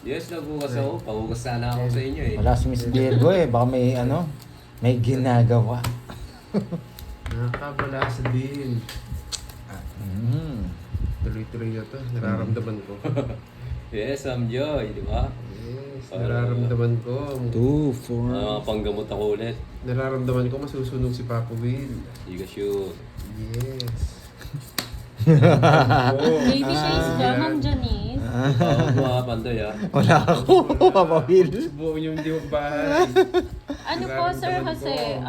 Yes, naghugas ako. Pahugas sana ako sa inyo eh. Wala si Miss Diego eh. Baka may ano, may ginagawa. Nakakabala sa din. Tuloy-tuloy na to. Nararamdaman ko. Yes, I'm Joy, di ba? Yes, nararamdaman ko. 2, 4. Panggamot ako ulit. Nararamdaman ko masusunog si Papa Will. Hindi ka sure. Yes. Baby face ba, Ma'am Janice? Tawag mo ha, Pandoy ha. Wala ako, Papa Will. Buo yung di mo bahay. Ano po, Sir Jose?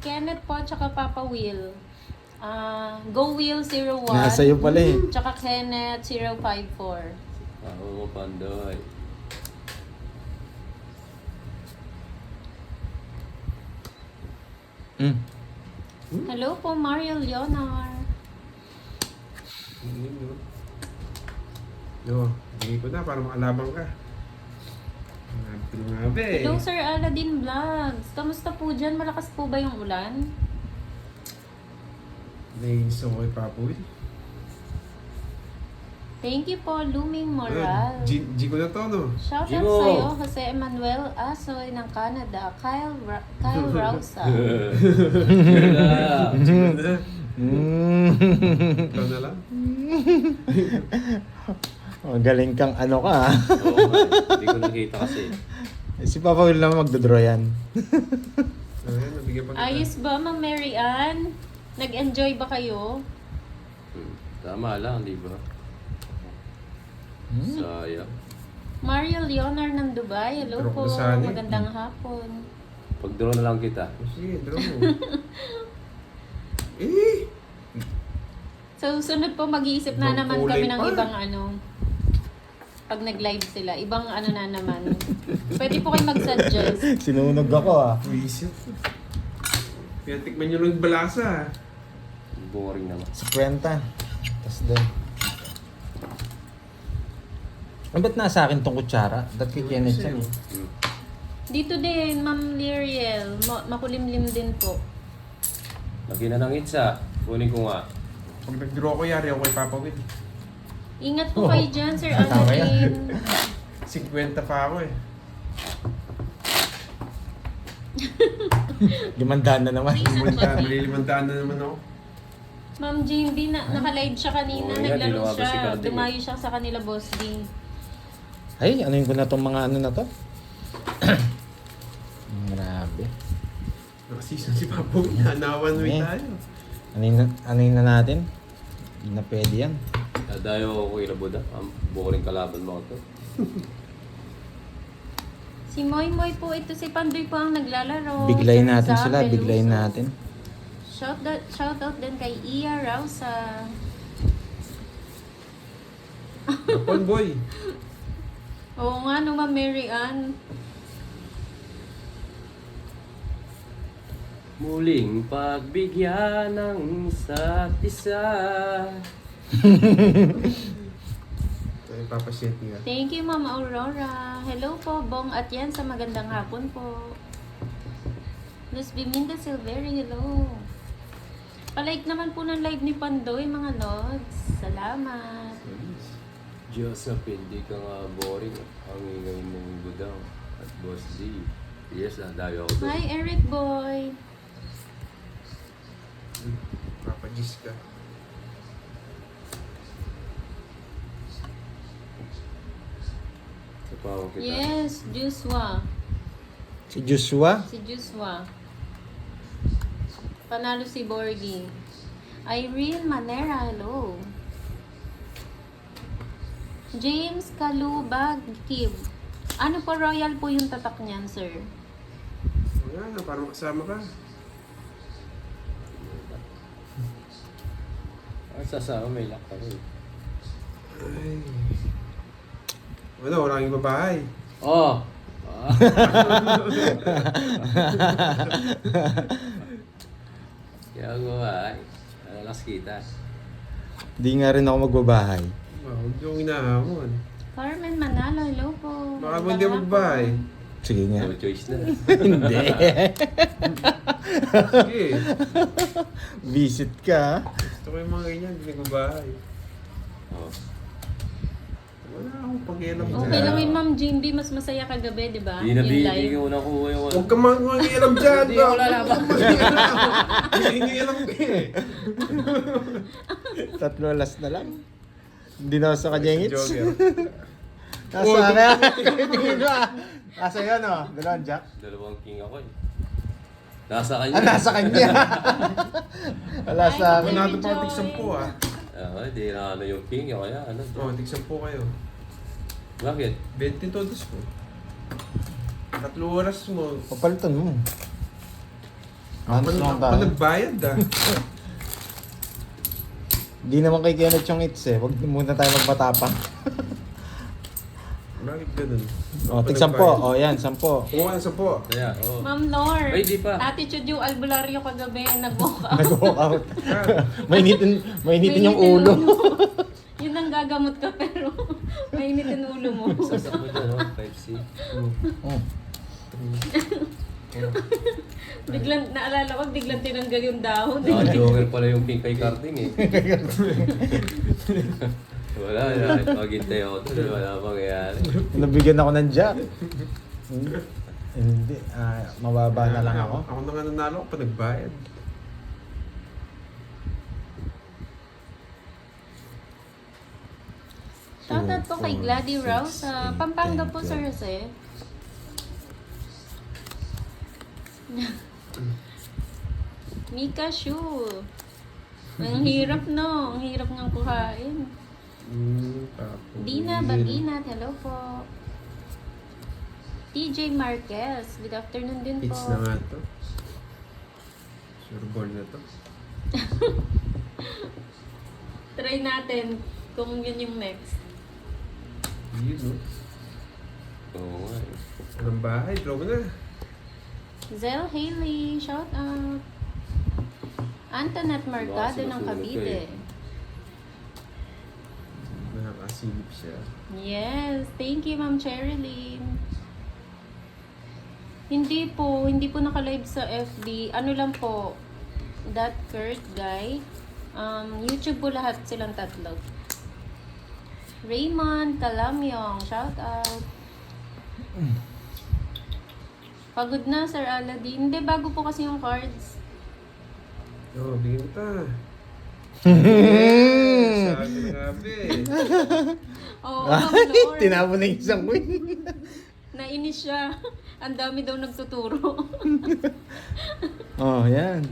Kenneth po, tsaka Papa Will. Go Will 01. Nasa iyo pala eh. Tsaka Kenneth 054. Tawag mo, Pandoy. Hello po, Mario Leonor. No, bigay ko na para makalabang ka. Grabe. Hello, Sir Aladdin Vlogs. Kamusta po dyan? Malakas po ba yung ulan? Nainis ako kay Papa Will. Thank you po, Looming Moral. G ko na to, no? Shoutout Jigo. sa'yo, Jose Emmanuel Asoy ng Canada, Kyle Rausa. Yun na. Ikaw na lang. Magaling kang ano ka ha. Oo nga, hindi ko nakita kasi. Si Papa Will naman magdodraw yan. Ayan, nabigyan pa kita. Ayos ba, Ma'am Mary Ann? Nag-enjoy ba kayo? Tama lang, di ba? Sayang. Mario Leonor ng Dubai, hello Pero po. kung saan eh. Magandang hapon. Pag-draw na lang kita. Sige, draw mo. Eh! So, sunod po mag-iisip na Ibang naman kulay kami ng pa. ibang ano. Pag nag-live sila, ibang ano na naman. Pwede po kayo mag-suggest. Sinunog ako ah. Visit. Kaya tikman nyo lang yung balasa. Boring naman. Sa kwenta. Tapos doon. Ba't nasa akin tong kutsara? Ba't kay Kenneth yan eh? Dito din, Ma'am Liriel. Makulimlim din po. Lagi na ng itsa. Kunin ko nga. Pag nag-draw ko, yari ako kay Papa Will. Ingat po Oh. kayo dyan, Sir Tama Aladdin. 50 pa ako eh. Limandaan na naman. Malilimandaan na naman ako. Ma'am Jane B, naka-live siya kanina. Oo, yan, Naglaro lumabas si siya. Carding. Dumayo siya sa kanila, Boss D. Ay, ano yung ko na tong mga ano na to? Grabe. Naka-season si Papa Will. Hanawan way Eh. tayo. Ano yun na natin? Hindi na pwede yan. Dadayo ako kay Labuda. Ang boring kalaban mo ako to. Si Moy Moy po, ito si Pandoy po ang naglalaro. Biglayin natin Sa sila, Peluso. biglayin natin. Shout out din kay Iya Rausa. Apon boy. Oo nga, no, Ma'am Mary Ann. Muling pagbigyan ng isa't isa. Ay, papasyente nga. Thank you, Ma'am Aurora. Hello po, Bong at yan sa magandang hapon po. Miss Biminda Silveri, hello. Palike naman po ng live ni Pandoy, mga lods. Salamat. Diyos na hindi ka nga boring. Ang ingay mong budang at Boss D. Yes, dadayo ako doon. Hi, Eric Boy. Papagis ka. Sa pawang kita. Yes, Joshua. Si Joshua? Si Joshua. Panalo si Borgie. Irene Manera, hello. James Kalubag Kib. Ano po, royal po yung tatak niyan, sir? Wala nga, para makasama ka. Ang sasama may lock pa rin. Ay. Ano, wala kang babahay. Oh! Kaya ko ay. Alalas kita. Di nga rin ako magbabahay. Huwag yung inahamon. Carmen Manalo, hello po. Baka mo hindi magbahay. Sige nga. No choice na. Hindi. Sige. Visit ka. Gusto ko yung mga ganyan, hindi nagbabahay. Oh. pakialam Okay lang yun, Ma'am Jimby. Mas masaya kagabi, di ba? Di na Yung di live. ko na kuha yung Huwag ka mangialam dyan. Hindi ako lalaban. Mangialam ka eh. 3 alas na lang. Hindi na ako sa kanyengits. Joker. Nasa na. Tingin mo ah. Nasa yan oh. 2 jack. 2 king ako eh. Nasa kanya. Ah, nasa kanya. Wala Ay, sa akin. Panado pa tig 10 ah. Di na ano yung king. O kaya ano. Oh, tig 10 kayo. Bakit? 20 todos ko. 3 oras mo. Papalitan mo. Ako Honest lang pa tayo. nagbayad ah. Hindi naman kay Kenneth yung hits eh. Huwag muna tayo magmatapang. Bakit ganun? O, tig 10. O, yan, 10. Kung ano 10. Kaya, oh. Ma'am Lord. Ay, di pa. Attitude yung albularyo kagabi. Nag-walk out. Nag-walk out. Ah, Mainitin yung ulo. Yun ang gagamot ka pero mainitin ulo mo. Sasak mo dyan, oh. 5C. Oh. Biglang, naalala ko, biglang tinanggal yung dahon. Naka-joker pala yung king kay Carding eh. Wala, maghintay ako doon. Wala mangyayari. Nabigyan ako ng jack. Hindi. Mababa na lang ako. Ako na nga nanalo ko pa nagbayad. Shoutout po kay Gladys Rouse sa Pampanga po, Sir Jose. Mika Shu. Ang hirap no. Ang hirap ng kuhain. Tapos. Dina Baginat, hello po. TJ Marquez, good afternoon din po. Hits na nga to. Sure ball na to. Try natin kung yun yung next. Yun no. Oo nga eh. Anong bahay? Draw mo na. Zel Haley, shout out. Antoinette Mercado ng Cavite. Nakakasilip siya. Yes, thank you Ma'am Cherilyn. Hindi po naka-live sa FB. Ano lang po, that Kurt guy. YouTube po lahat silang tatlo. Raymond Calamyong, shout out. Pagod na Sir Aladdin. Hindi, bago po kasi yung cards. Oh, bigyan kita. Yes! Sabi na nga be. Oh, Ma'am Lord. Tinapon na yung isang wing. Nainis siya. Ang dami daw nagtuturo. Oh, yan.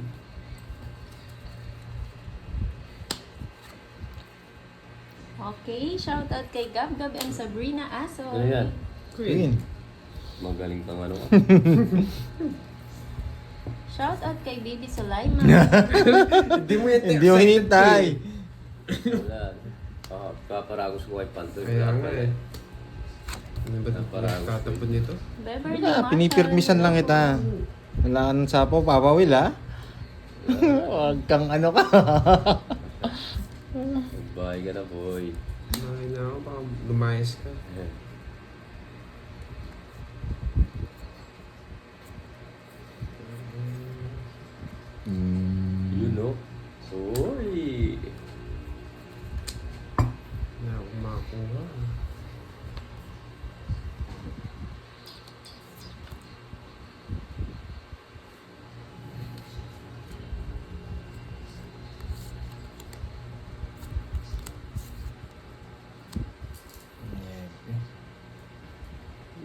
Okay, shout out kay Gab Gab and Sabrina Aso. Ano yan? Queen. Magaling kang ano ka. Shout out kay Baby Sulaiman. Hindi mo yan Hindi mo hinintay. Wala. Kaparagos ko kay Pantoy. Kaya nga eh. Ano ba Naparagos. tatapon nito? Beverly Wala, Marshall. pinipirmisan lang kita. Wala ka ng sapo, papawil ha. Huwag kang ano ka. Bye ka na, boy. Ay na ako, baka lumayas ka. You know? Uy! Na ako makakuha.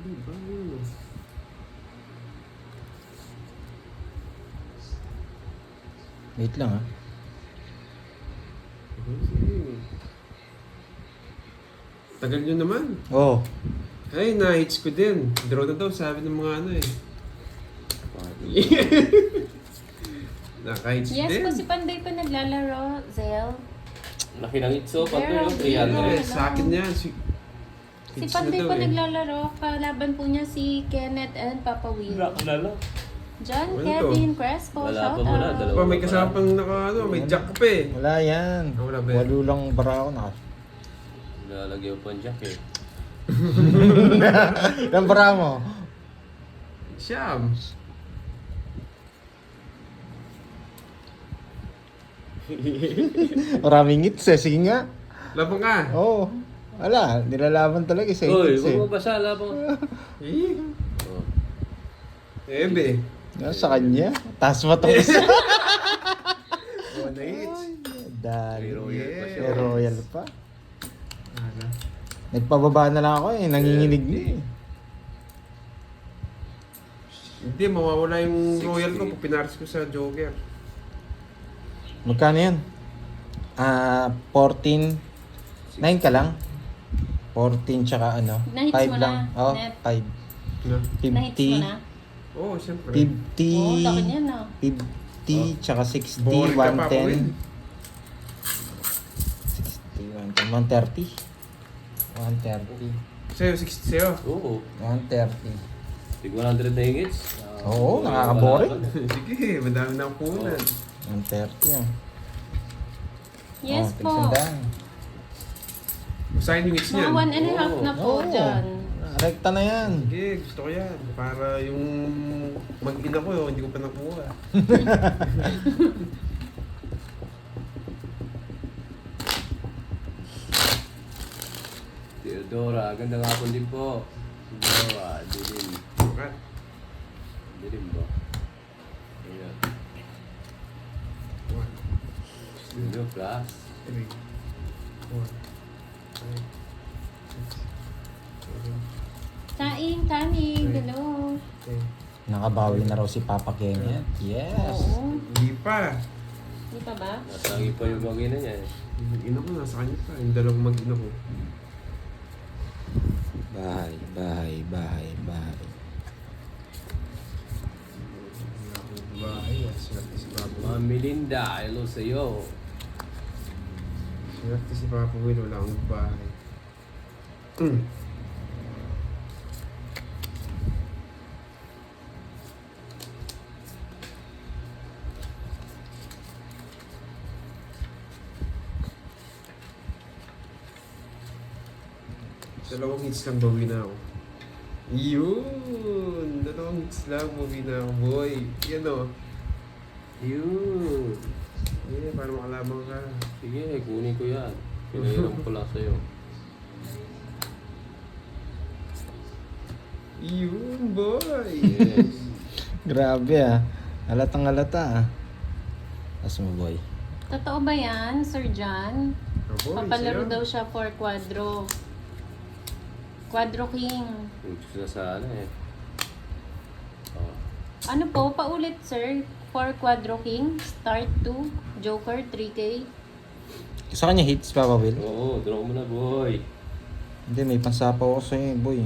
Ano ba yun? Wait lang ha. Sige. Tagal nyo naman. Oh. Ay, na-hits ko din. Draw na daw, sabi ng mga ano eh. Naka-hits Yes din. po, si Panday pa naglalaro. Zel. Laki ng itso, Pantoy. Pero, yung Eh, 300. sa akin yan. Si Hits Panday na pa daw eh. naglalaro. Kalaban po niya si Kenneth and Papa Will. na lang. John Ano Kevin Crespo, Wala shout pa muna, out. dalawa. Pa, may kasama pang naka, ano, may jack pa eh. Wala yan. Ah, wala ba yan? Walo lang bara ako na. Lalagyan pa ang jack eh. Ilang bara mo? Siyam. Maraming hits eh. Sige nga. Labang ka. Oo. Wala, nilalaban talaga sa Uy, hits eh. huwag mo basa, labang. Eh, Oh. ebe. Sa kanya. Taas mo itong isa. Oh, na hits. Dali. May royal pa siya. May royal pa. Ano? Nagpababa na lang ako eh. Nanginginig na eh. Hindi, mawawala yung 60. royal ko pag pinaris ko sa Joker. Magkano yan? 14. 9 ka lang? 14 tsaka ano? Na-hits 5 mo lang. na, Oh, Net. 5. Na? Na-hits mo na? 50. Oo, siyempre. 50. Oo, laki niyan ah. 50 tsaka 60. Boring ka pa, 110. Pawin. 60, 110. 130. Sa'yo, 60 sa'yo. Oo. 130. Tig 100 na hingits. Oo, nakaka-boring. Sige, madami na akong punan. 130 yun. Yes Oh, po. tigsandaan. Basahin yung hits niyan. Mga 1.5 na po Oo. dyan. Rekta na yan. Sige, gusto ko yan. Para yung mag-ina ko, hindi ko pa nakuha. Theodora, gandang hapon din po. Theodora, dilim. Bukat. Dilim ba? Ayan. 1, Sino plus? 3, 4, 5, 6, 7, Kain, kanin, hello. 10. Nakabawi na raw si Papa Kenya. Yes. Oo. Hindi pa. Di pa ba? Nasagi pa yung mag-ina niya eh. Yung mag-ina ko, nasa kanya pa. Yung dalawang mag-ina ko. Bahay, bahay, bahay, bahay. Bahay, swerte si Papa Will. Ma'am Melinda, hello sa'yo. Swerte si Papa Will, wala akong bahay. Dalawang hits lang bawi na ako. Yun! Dalawang hits lang bawi na ako, boy. Yan o. Yun. Yeah, para makalaban ka. Sige, kunin ko yan. Pinahiram ko lang sa'yo. Yun, boy! Yes. Grabe ah. Halatang halata ah. As mo boy. Totoo ba yan, Sir John? Oh, boy, Papalaro sa'yo. daw siya for Quadro. Quadro King. Gusto na sana eh. Oh. Ano po, paulit sir? For Quadro King, Start 2, Joker 3K. Gusto kanya hits, Papa Will? Oo, draw mo na boy. Hindi, may pansapaw ako sa'yo, boy.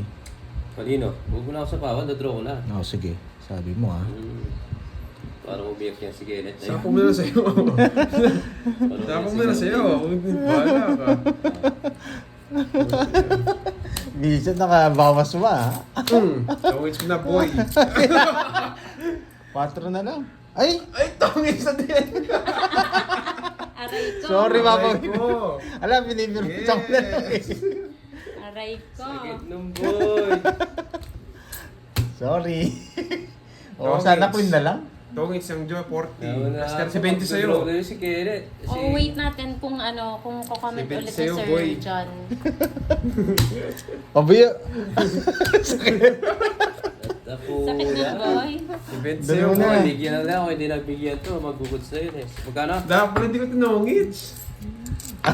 Kanino? Huwag mo na ako sa pawan, draw ko na. Oo, sige. Sabi mo ah. Parang umiyak yan si Kenneth na yun. Sapong mo na sa'yo. Sapong mo na sa'yo. Bahala ka. Minsan nakabawas ba ah. Tawid ko na, boy. 4 na lang. Ay! Ay, tawid sa din. Aray ko. Sorry, Papa Aray Will. ko. Alam, binibirpits ako na lang eh. Aray ko. Sakit nung boy. Sorry. Oh, Oo, sana hits. queen na lang. Tawid isang Joe, 40. Nauna Tapos ako, 30 sa'yo. mag-draw na yun si Kenneth. Oh, wait natin kung ano, kung kukomment Sipit ulit ni sa'yo, Sir boy. John. Pabuya. Ako Sakit na, boy. 70 sa'yo, Dalawa na. boy. Bigyan na lang ako, hindi nabigyan to. Magugod sa'yo eh. Magkano? Dapat hindi ko tinongits.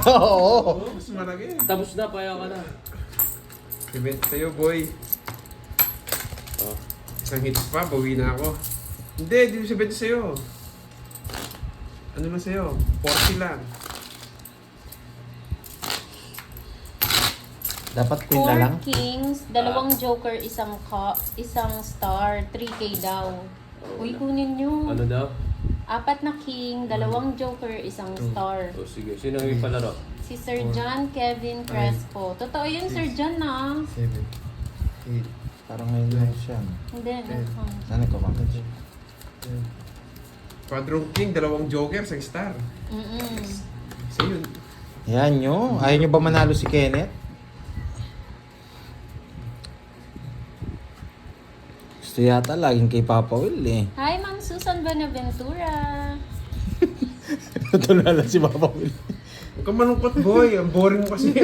Oo. Oh, mas malaki. Tapos na, paya ka na. 70 sa'yo, boy. Oh. Isang hits pa, bawi na ako. Hindi, di 70 sa'yo. Ano lang sa'yo? 40 lang. Dapat queen na lang. 4 kings, dalawang joker, isang star, 3K daw. Uy, kunin nyo. Ano daw? 4 na king, dalawang joker, isang star. O sige, sino yung palaro? Si Sir John Kevin Crespo. Totoo yun, Sir John na. 7, 8, Parang ngayon lang siya. no? Hindi, Ano ko bakit? Quadrong King, dalawang Joker, isang star. So yun. Yan nyo. Ayaw nyo ba manalo si Kenneth? Gusto yata laging kay Papa Will eh. Hi, Ma'am Susan Benaventura. Natulala si Papa Will. Huwag kang malungkot, boy. Ang boring mo kasi.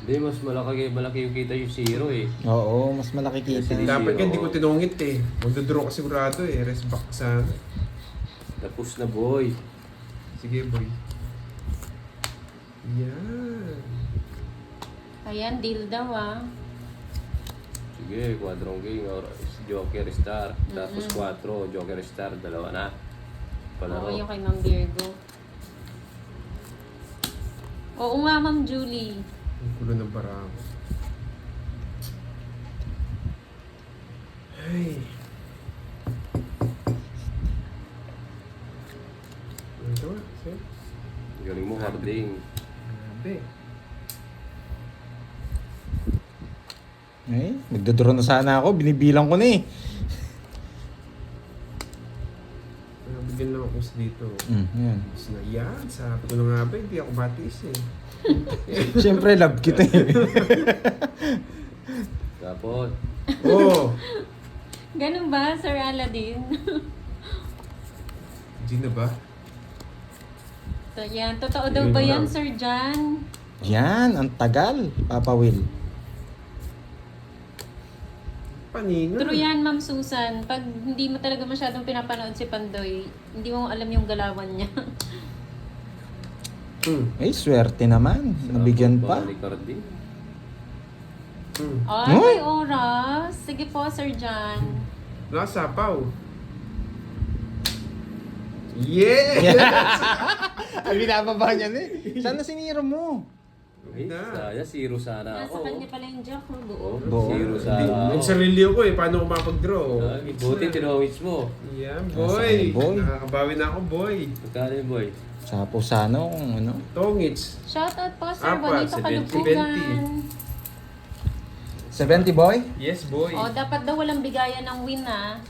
Hindi, mas malaki yung kita yung zero eh. Oo, mas malaki kita. Kasi Dapat ka, hindi ko tinungit eh. Magdodraw ka sigurado eh. Rest back sana. Tapos na boy. Sige, boy. Yan. Ayan, deal daw ah. Sige, quadrong king or joker star. Tapos 4, joker star, dalawa na. Oo, Palaro. yung kay Ma'am Virgo. Oo nga, Ma'am Julie. Ang kulo ng barako. Ay. Ito ba? Sige. Galing mo, harding. Grabe. Nagdodraw na sana ako. Binibilang ko na eh. Bigyan lang ako dito. Yan. Tapos na yan. Sabi ko na nga ba, hindi ako batis eh. Siyempre, love kita eh. Tapos, Oo. Ganun ba, Sir Aladdin? Hindi na ba? So, yan. Totoo daw ba yan, Sir John? Yan, ang tagal, Papa Will. Panino. True yan, Ma'am Susan. Pag hindi mo talaga masyadong pinapanood si Pandoy, hindi mo alam yung galawan niya. Ay, swerte naman. Nabigyan pa. Balik harding. Ay, may oras. Sige po, Sir John. Nasapaw. Yes! Ay, binababa niya na eh. Sana siniro mo. Ay, saya, zero sana Nasa ako. kanya pala yung jack mo, buo. Buo. Zero sana ako. Nagsarili ako eh. Paano ko mapag-draw? Ay, buti tinawits mo. Yan, Nasa boy. akin, boy. Nakakabawi na ako, boy. Magkano yun, boy? Sapo sana kung ano. Tongits. Shoutout po, Sir Apat, Bonito 70. Kalupugan. 70 boy? Yes, boy. O, dapat daw walang bigayan ng win, ah.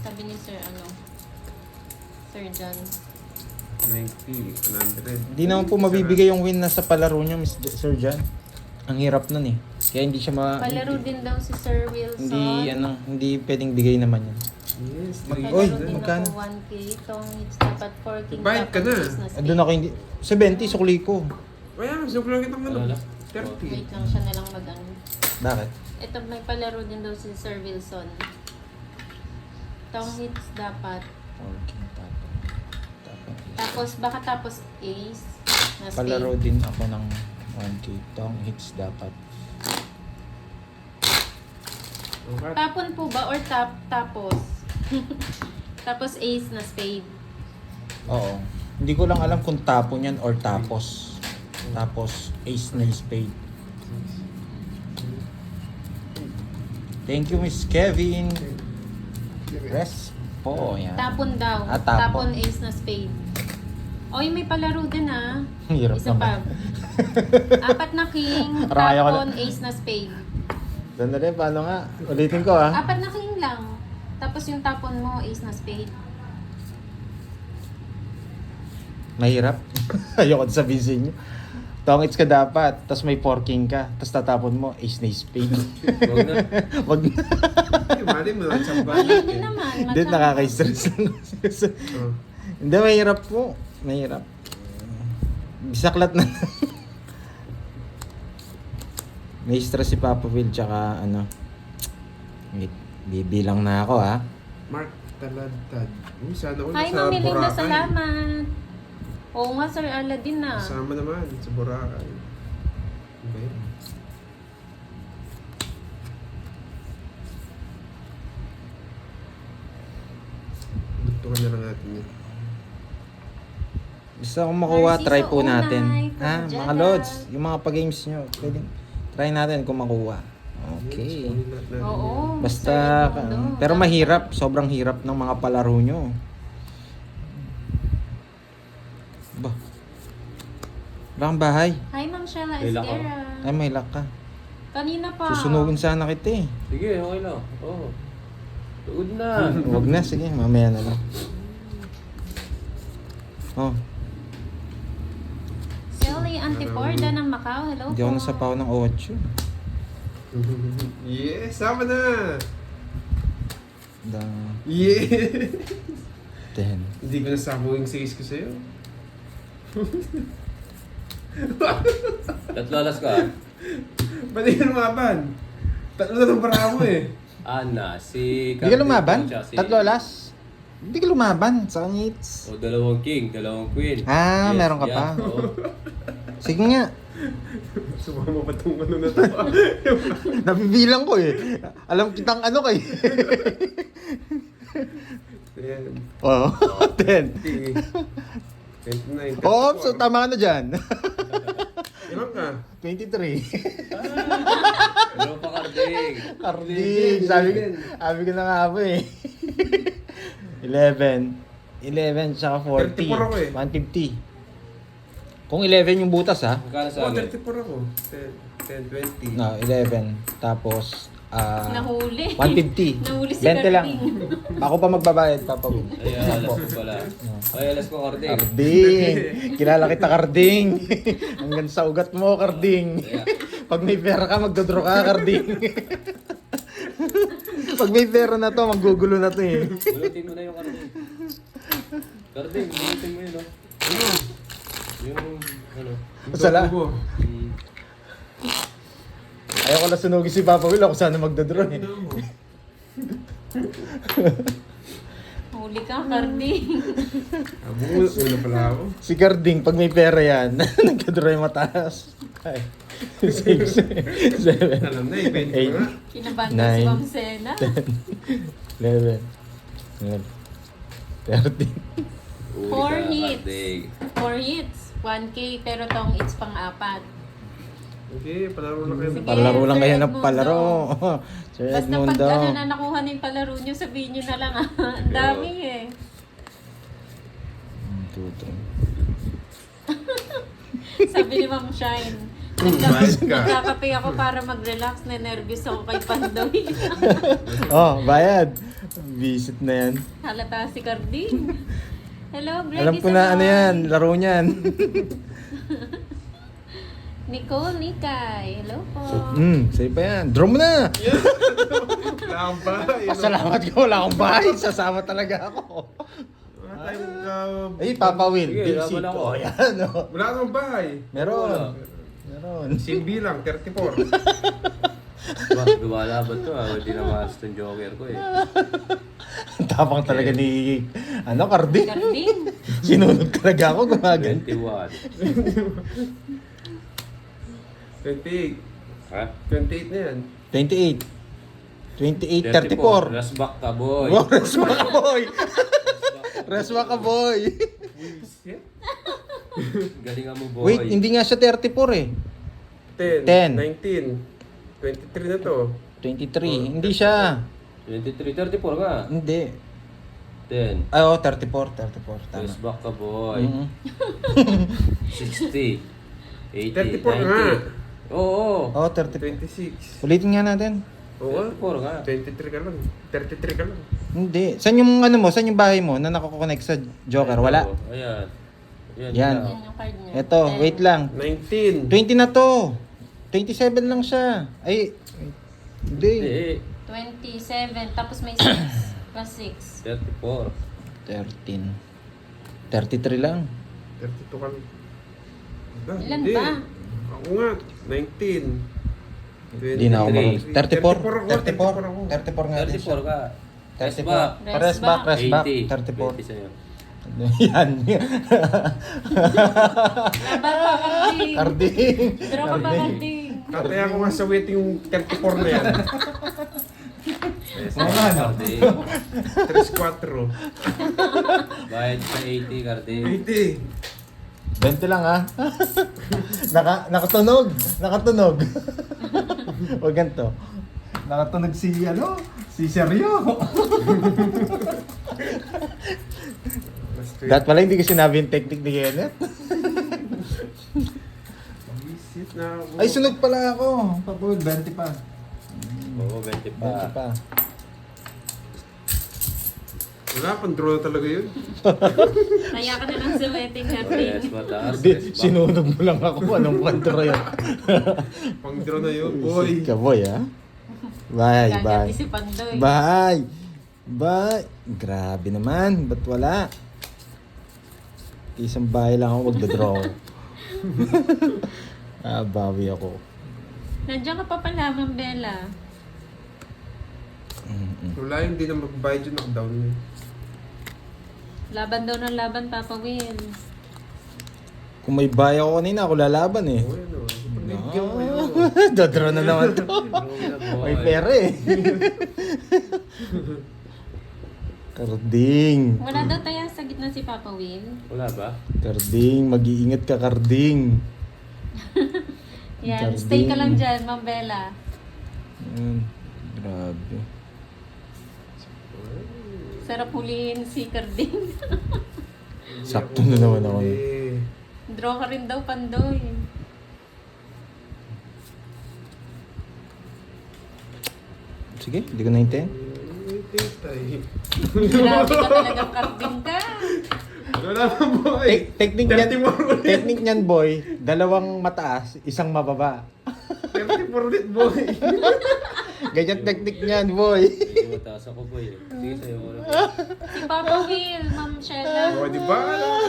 Sabi ni Sir, Sir John. 90, 100. Hindi naman po mabibigay yung win na sa palaro niyo, Sir John. Ang hirap nun eh. Kaya hindi siya Palaro din daw si Sir Wilson. hindi pwedeng bigay naman yan. Yes, Palaro Oy, din magkano? ako 1K. Itong it's dapat 4K. Bayad ka na. Doon ako hindi... 70, sukli ko. Kaya, suk lang kitang ano. Wala. 30. Wait lang siya na lang mag-ano. Bakit? Ito may palaro din daw si Sir Wilson. Itong hits dapat. Okay, Tapos baka tapos ace na spade. palaro din ako ng 1K. Tong hits dapat. Okay. Tapon po ba or tapos? Tapos ace na spade. Oo. Hindi ko lang alam kung tapon yan or tapos. Tapos ace na spade. Thank you, Miss Kevin. Rest po. Yan. Tapon daw. Ah, tapon. Tapon ace na spade. Oy, may palaro din ah. Hirap Isa pa. naman. Apat na king, Raya ko na. tapon, ace na spade. Sandali, paano nga? Ulitin ko ah. Apat na king lang. Tapos yung tapon mo, ace na spade. Mahirap. Ayoko sabihin sa inyo. Tongits ka dapat, tapos may 4 king ka, tapos tatapon mo, ace na spade. Huwag na. Wag na. Ay, mali mo lang sa Ayun din naman. Hindi, nakaka-stress lang. Oh. Hindi, mahirap po. Mahirap. Bisaklat na. May stress si Papa Will, tsaka ano. Wait, bibilang na ako ha. Mark Taladtad. Sana ulit Hi, sa Mami Linda, Boracay. salamat. Oo nga, Sir Aladdin na. Kasama naman sa Boracay. Diba yun? Dugtungan na lang natin yun. Gusto akong makuha, Narciso try po Unay natin. from Ha, mga Jeddah. lods, yung mga pag-games nyo, pwede, try natin kung makuha. Okay. Spoil natin. Oo. Basta, Sir Raimundo. pero mahirap, sobrang hirap ng mga palaro nyo. Ba? Wala kang bahay. Hi, Ma'am Sheila May lakaw. Esguera. Ay, may lock ka. Kanina pa. Susunugin sana kita eh. Sige, okay lang. Oo. Tuod na. Huwag na, sige, mamaya na lang. Oh, Sally Antiporda ng Macau. Hello hindi po. ako nasapaw ng 8. Yes, sama na! Da. Yeah! 10. Hindi ko nasako yung 6 ko sa'yo. Tatlo alas ka. Ba't hindi ka lumaban? Tatlo na lang para ako eh. Ana, si... Hindi ka lumaban? Tsaka si- Tatlo alas? Hindi ka lumaban sa ngits. O, dalawang king, dalawang queen. Ah, meron ka pa. oo. Sige nga. Sumama pa itong ano na to. Nabibilang ko eh. Alam kitang ano kay. Ayan. Oo. 10. 29. Oo, so tama ka na dyan. Ilan ka? 23. Ano pa karding? Karding. Sabi ko na nga po eh. 11. 11 tsaka 40. 34 ako eh. 150. Kung 11 yung butas ha. Magkano sa Oh, akin? 34 ako. 10, 20. No, 11. Tapos, Nahuli. 150. Nahuli si 20 lang. Karding. Ako pa magbabayad, Papa Will. Ay, alas ko pala. Ay, alas ko karding. Karding. Kilala kita, Karding. Hanggang sa ugat mo, Karding. Kaya, Pag may pera ka, magdodraw ka, Karding. Pag may pera na to, maggugulo na to eh. bulutin mo na yung karding. Karding, bulutin mo yun, no? Yung, ano? Masala. Tubo. mm, Ayaw ko na sunugin si Papa Will. Ako sana magdodraw eh. Huli ka, Karding. Abul, una pala ako. Si Karding, pag may pera yan, nagdodraw yung mataas. 5, 6, 7, Alam na, event ko nga. Kinabahan si Nine. Ma'am Sena. 11, 12, 13. uli Four ka, hits. karding. 4 hits. 1K, pero tong it's pang-apat. Okay, palaro na kayo. Sige. Palaro lang Sir kayo ng Edmundo. palaro. Sir Basta pag Edmundo. ano na nakuha na yung palaro nyo, sabihin nyo na lang ah. Ang dami eh. 1, 2, 3. Sabi ni Ma'am Shine. Bayad ka. Nagkakape ako para mag-relax na nervous ako kay Pandoy. Oh, bayad. Visit na yan. Halata si Carding. Hello, Greg. Alam ko na ano yan, laro niyan. Nicole Nikay. Hello po. Sa'yo pa yan. Draw mo na! Wala kang bahay. Pasalamat ko, wala akong bahay. Sasama talaga ako. Wala tayong Ay, Papa Will. Sige, Big laban seat. ako. Oh, yan. Oh. Wala kang bahay. Meron. Meron. Simbi lang, 34. Lumalaban to ah. Hindi na malas yung joker ko eh. Tapang talaga ni, Karding. Carding. Sinunod talaga ako, gumagan. 21. 28. Ha? 28 na yan. 28. 28, 34. Last back ka, boy. Wow, reswa ka, boy. Reswa ka, boy. Shit. Galingan mo, boy. Wait, hindi nga siya 34 eh. 10, 19, 23 na to. 23. Hindi siya. 23, 34 nga. Hindi. 10. Ay, oh, 34. 34. Tama. Last back ka, boy. Mhm. 60. 80, 34 nga. 90. Oo. Oh, 34. 26. Ulitin nga natin. Oo. 34 nga. 23 ka lang. 33 ka lang. Hindi. Saan yung saan yung bahay mo na nakakonect sa Joker? Wala. Ito, ayan. Yan. Yan yung card niya. Eto, wait lang. 19. 20 na to. 27 lang siya. Ay, hindi. Hindi. 27. Tapos may 6. Plus 6. 34. 13. 33 lang. 32 ka lang. Ah, Ilan hindi. pa? Ako nga, 19. Hindi na ako marunong. 34. 34 ako. 34 nga din siya. 34 ka. Last back. 34. Pares back, rest back. 80. 34. 20 sa'yo. Yan. Laban pa, Carding. Karding. Draw ka pa, Carding. Tataya ko nga sa weight yung 34 na yan. Oo nga, no? Karding. 3-4. Bayad sa 80, Karding. 80. 20 lang ha. Nakatunog. Nakatunog. O ganito. Nakatunog si si Seryo. Dapat pala hindi ko sinabi yung technique ni Kenneth. Visit na ako. Ay, sunog pala ako. Papul, 20 pa. Oo, 20 pa. 20 pa. Wala, pang-draw na talaga yun. Kaya ka na lang sa wedding, Oh, Carding. yes, mataas. Hindi, Last back. sinunog mo lang ako. Anong kwento yun? Pang-draw na yun, boy. Visit ka boy ha. Bye, bye. Gaganti si Pandoy. Bye. Ba, grabe naman. Ba't wala? Isang bahay lang ako magdodraw. Bawi ako. Nandiyan ka pa pala, Ma'am Bella. Wala yung di na magbayad yung knockdown niya. Laban daw ng laban, Papa Will. Kung may bahay ako kanina, ako lalaban eh. Oo, yun o. Pag-video ko yun. Dodraw na naman to. May pera eh. Karding. Wala daw tayo sa gitna si Papa Will. Wala ba? Karding, mag-iingat ka, Karding. Yan, Karding. stay ka lang dyan, Ma'am Bella. Grabe. Sarap huliin si Carding. Sakto na naman ako. Eh, Draw ka rin daw, Pandoy. Sige, hindi ko naintindihan. tay. Grabe ka talagang Carding ka. Wala naman boy. Technique 34 niyan, ulit. technique niyan boy, dalawang mataas, isang mababa. 34 ulit boy. Ganyan technique niyan boy. Medyo mataas ako boy eh. Sige sa'yo ko na. Si Papa Will, Ma'am Shella. O, di ba?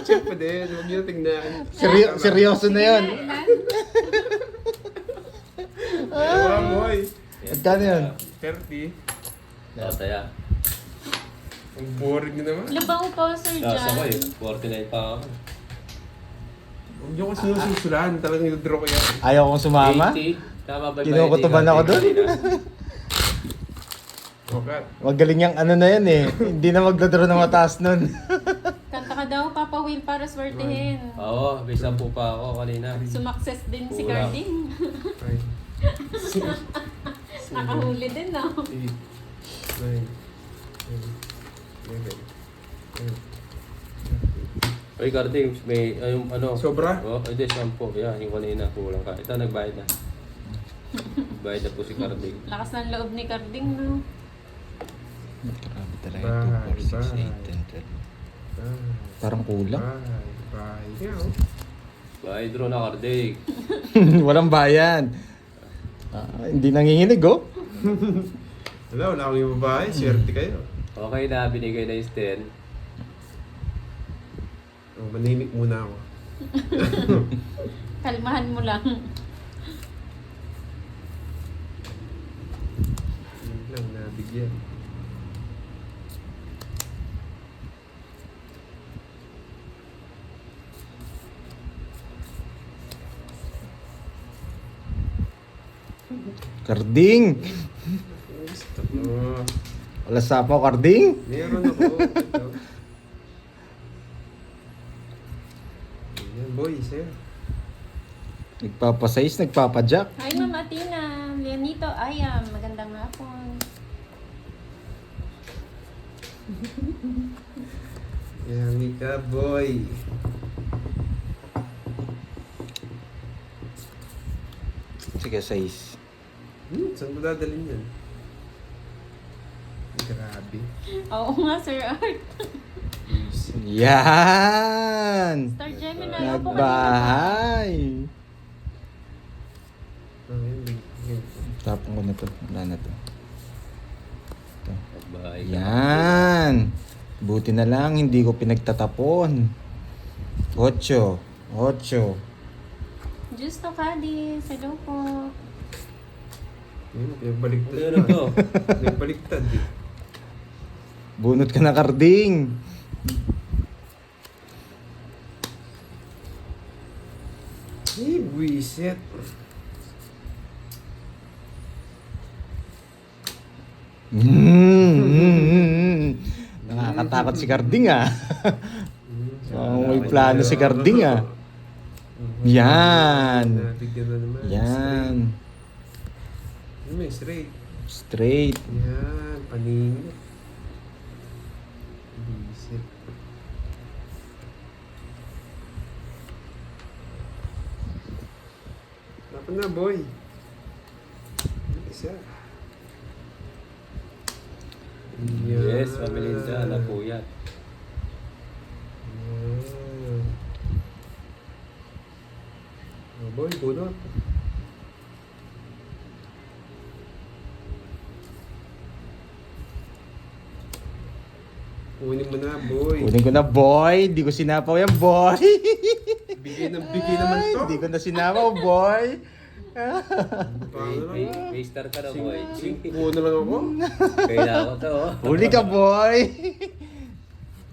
Check pa din. Huwag niyo tingnan. Seryoso na yun. Diba boy? Magkano yun? 30. Tataya. Ang boring nyo naman. Labaw po, Sir Taas ako eh. John. 49 pa ako. Huwag niyo kasi sinusulan. Talagang yung-draw ko yan. Ayaw kong sumama? 80. Tama ba? Kinukutuban ako dun? Okay. Magaling yung ano na yan eh. Hindi na magdodraw ng mataas nun. Kanta ka daw, Papa Will, para swertehin. Oo, may 10 pa ako kanina. Sumakses din si Kulang. Carding. Right. Nakahuli din, no? 8, 9, 10, 11, 12. Oy, Carding, may ano. Sobra? Oo, hindi, 10. Yan, yung kanina, kulang ka. Ito, nagbayad na. Nagbayad na po si Carding. Lakas ng loob ni Carding, no? Grabe talaga. Bye, 2, 4, 6, bye. 8, 10, 12. Parang kulang. Bye. Meow. Bayad draw na Carding. Walang bayan. Hindi nanginginig oh. Wala akong yung babae. Swerte kayo. Okay na, binigay na yung 10. Manimik muna ako. Kalmahan mo lang. Yun lang, nabigyan. Karding! Gusto ko. Wala sapaw, Karding? Meron ako. Ito. Ayan, boy, sir. Nagpapasize, nagpapadyak. Hi, Ma'am Atina. Leonito Ayam. Magandang hapon. Yummy ka, boy. Sige, size. Saan mo dadalhin yan? Grabe. Oo nga, Sir Art. Yan! Star Gemini, opo kanina pa. Nagbahay! Ayun. Tapon ko na to. Wala na to. Ito. Nagbayad na. Yan! Buti na lang, hindi ko pinagtatapon. 8. Justo Cadiz. Hello po. Ayun, pinabaliktad. Ano to? Pinabaliktad eh. Bunot ka na, Karding! Eh, buwisit. Nakakatakot si Karding ah. May plano si Karding ah. Yan! Nabigyan na naman. Yan! Straight. May straight. Straight. Yan, paningin. Buwisit. Dapat na, boy. Isa. Yes, Mamilinda, napuyat. Yan. Oh, boy, bunot. Kunin mo na, boy. Kunin ko na, boy. Di ko sinapaw yan, boy. Bigay naman to. Di ko na sinapaw, boy. Paano May, naman? may star ka na, boy. Kuha na lang ako. Kailangan ko to, oh. Huli ka, boy.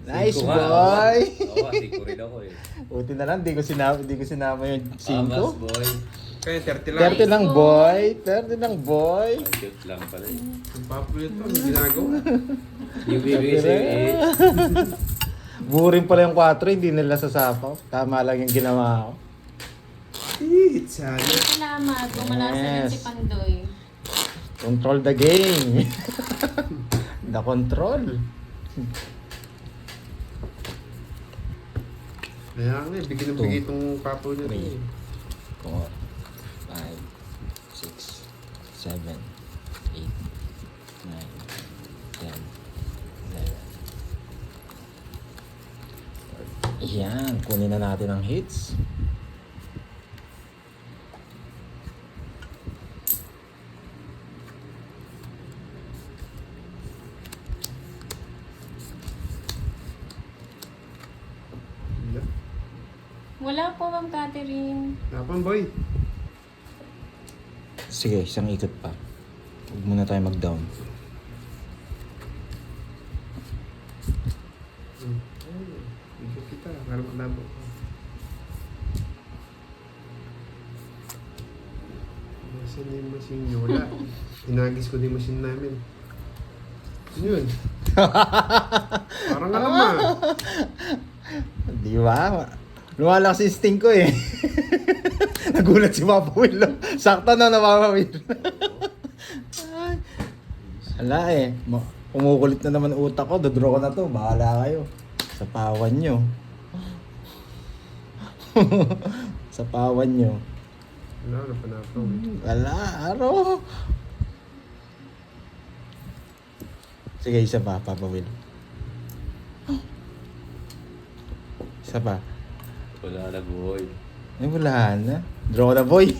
Nice, Cinco nga, boy. Oo, siko rin ako eh. Buti na lang, di ko sinama yung 5. Amas, boy. Kaya 30 lang. 30 lang, boy. 30 lang, boy. Ang cute lang pala eh. Ang papulit to. Ang ginagawa. Yung bibigay sa'yo eh. Burin pala yung 4, hindi nila sasapaw. Tama lang yung ginawa ko. Sana. Salamat. Bumalasan Yes. si Pandoy. Control the game. The control. Kaya nga, bigyan ng bigay itong papo niya. 3, 4, 5, 6, 7, 8, 9, 10, 11. Yan, kunin na natin ang hits. Wala po, Ma'am Catherine. Napang, boy. Sige, isang ikot pa. Huwag muna tayo mag-down. Bigyan kita. Para maglabo ko. Nasaan na yung machine niyo? Wala. Hinagis ko din yung machine namin. Ano yun? Parang alam ah. Di ba? Lumalakas yung instinct ko eh. Nagulat si Papa Will. Sakto na Papa Will. Ay. Ala eh. Kumukulit na naman utak ko. Dodraw ko na to. Bahala kayo. Sa pawan nyo. Sa pawan nyo. Wala, napanapaw. Wala. Aro. Sige, isa pa, Papa Will. Isa pa. Wala na, boy. Ay, wala na. Draw na, boy.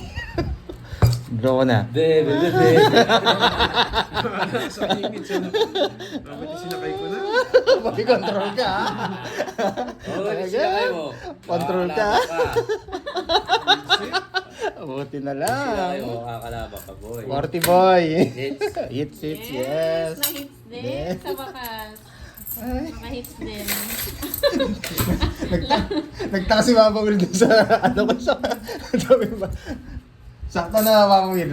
Draw na. Sa ingit siya na. Bakit sinakay ko na? Boy, control ka. Oo, sinakay mo. Control ka. Kakalaban Buti na Sinakay lang. mo, kakalaban ka, boy. 40 boy. Hits. Hits, yes. Na-hits din Yes. sa wakas. Mga hits din. Nagtaka si Papa Will dun sa ano ko sa sabi ba? Sakto na Papa Will.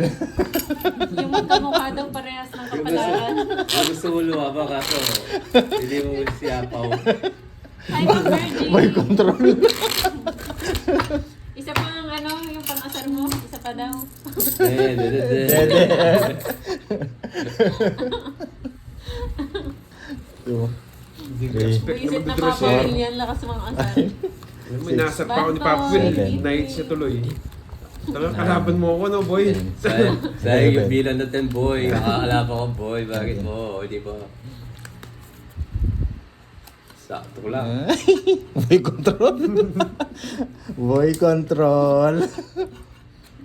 Yung magkamukha daw parehas ng kapalaran. Yung gusto mo lumaba kaso, hindi mo siyapaw. Hi, Ma'am Virgie. Boy control. Isa pa ang ano, yung pang-asar mo. Isa pa daw. Dede. Yo. Hindi ko Okay. expect na Buisit na magdodraw siya. Papa Will yan. Lakas mga asar. Alam mo, inasar pa ako ni Papa Will. Seven. Night siya tuloy. Talagang kalaban mo ako, no, boy? Sayang yung bilang natin, boy. Nakakalaban ka, boy. Bakit mo? Hindi ba? Sakto lang. Boy control. Boy control.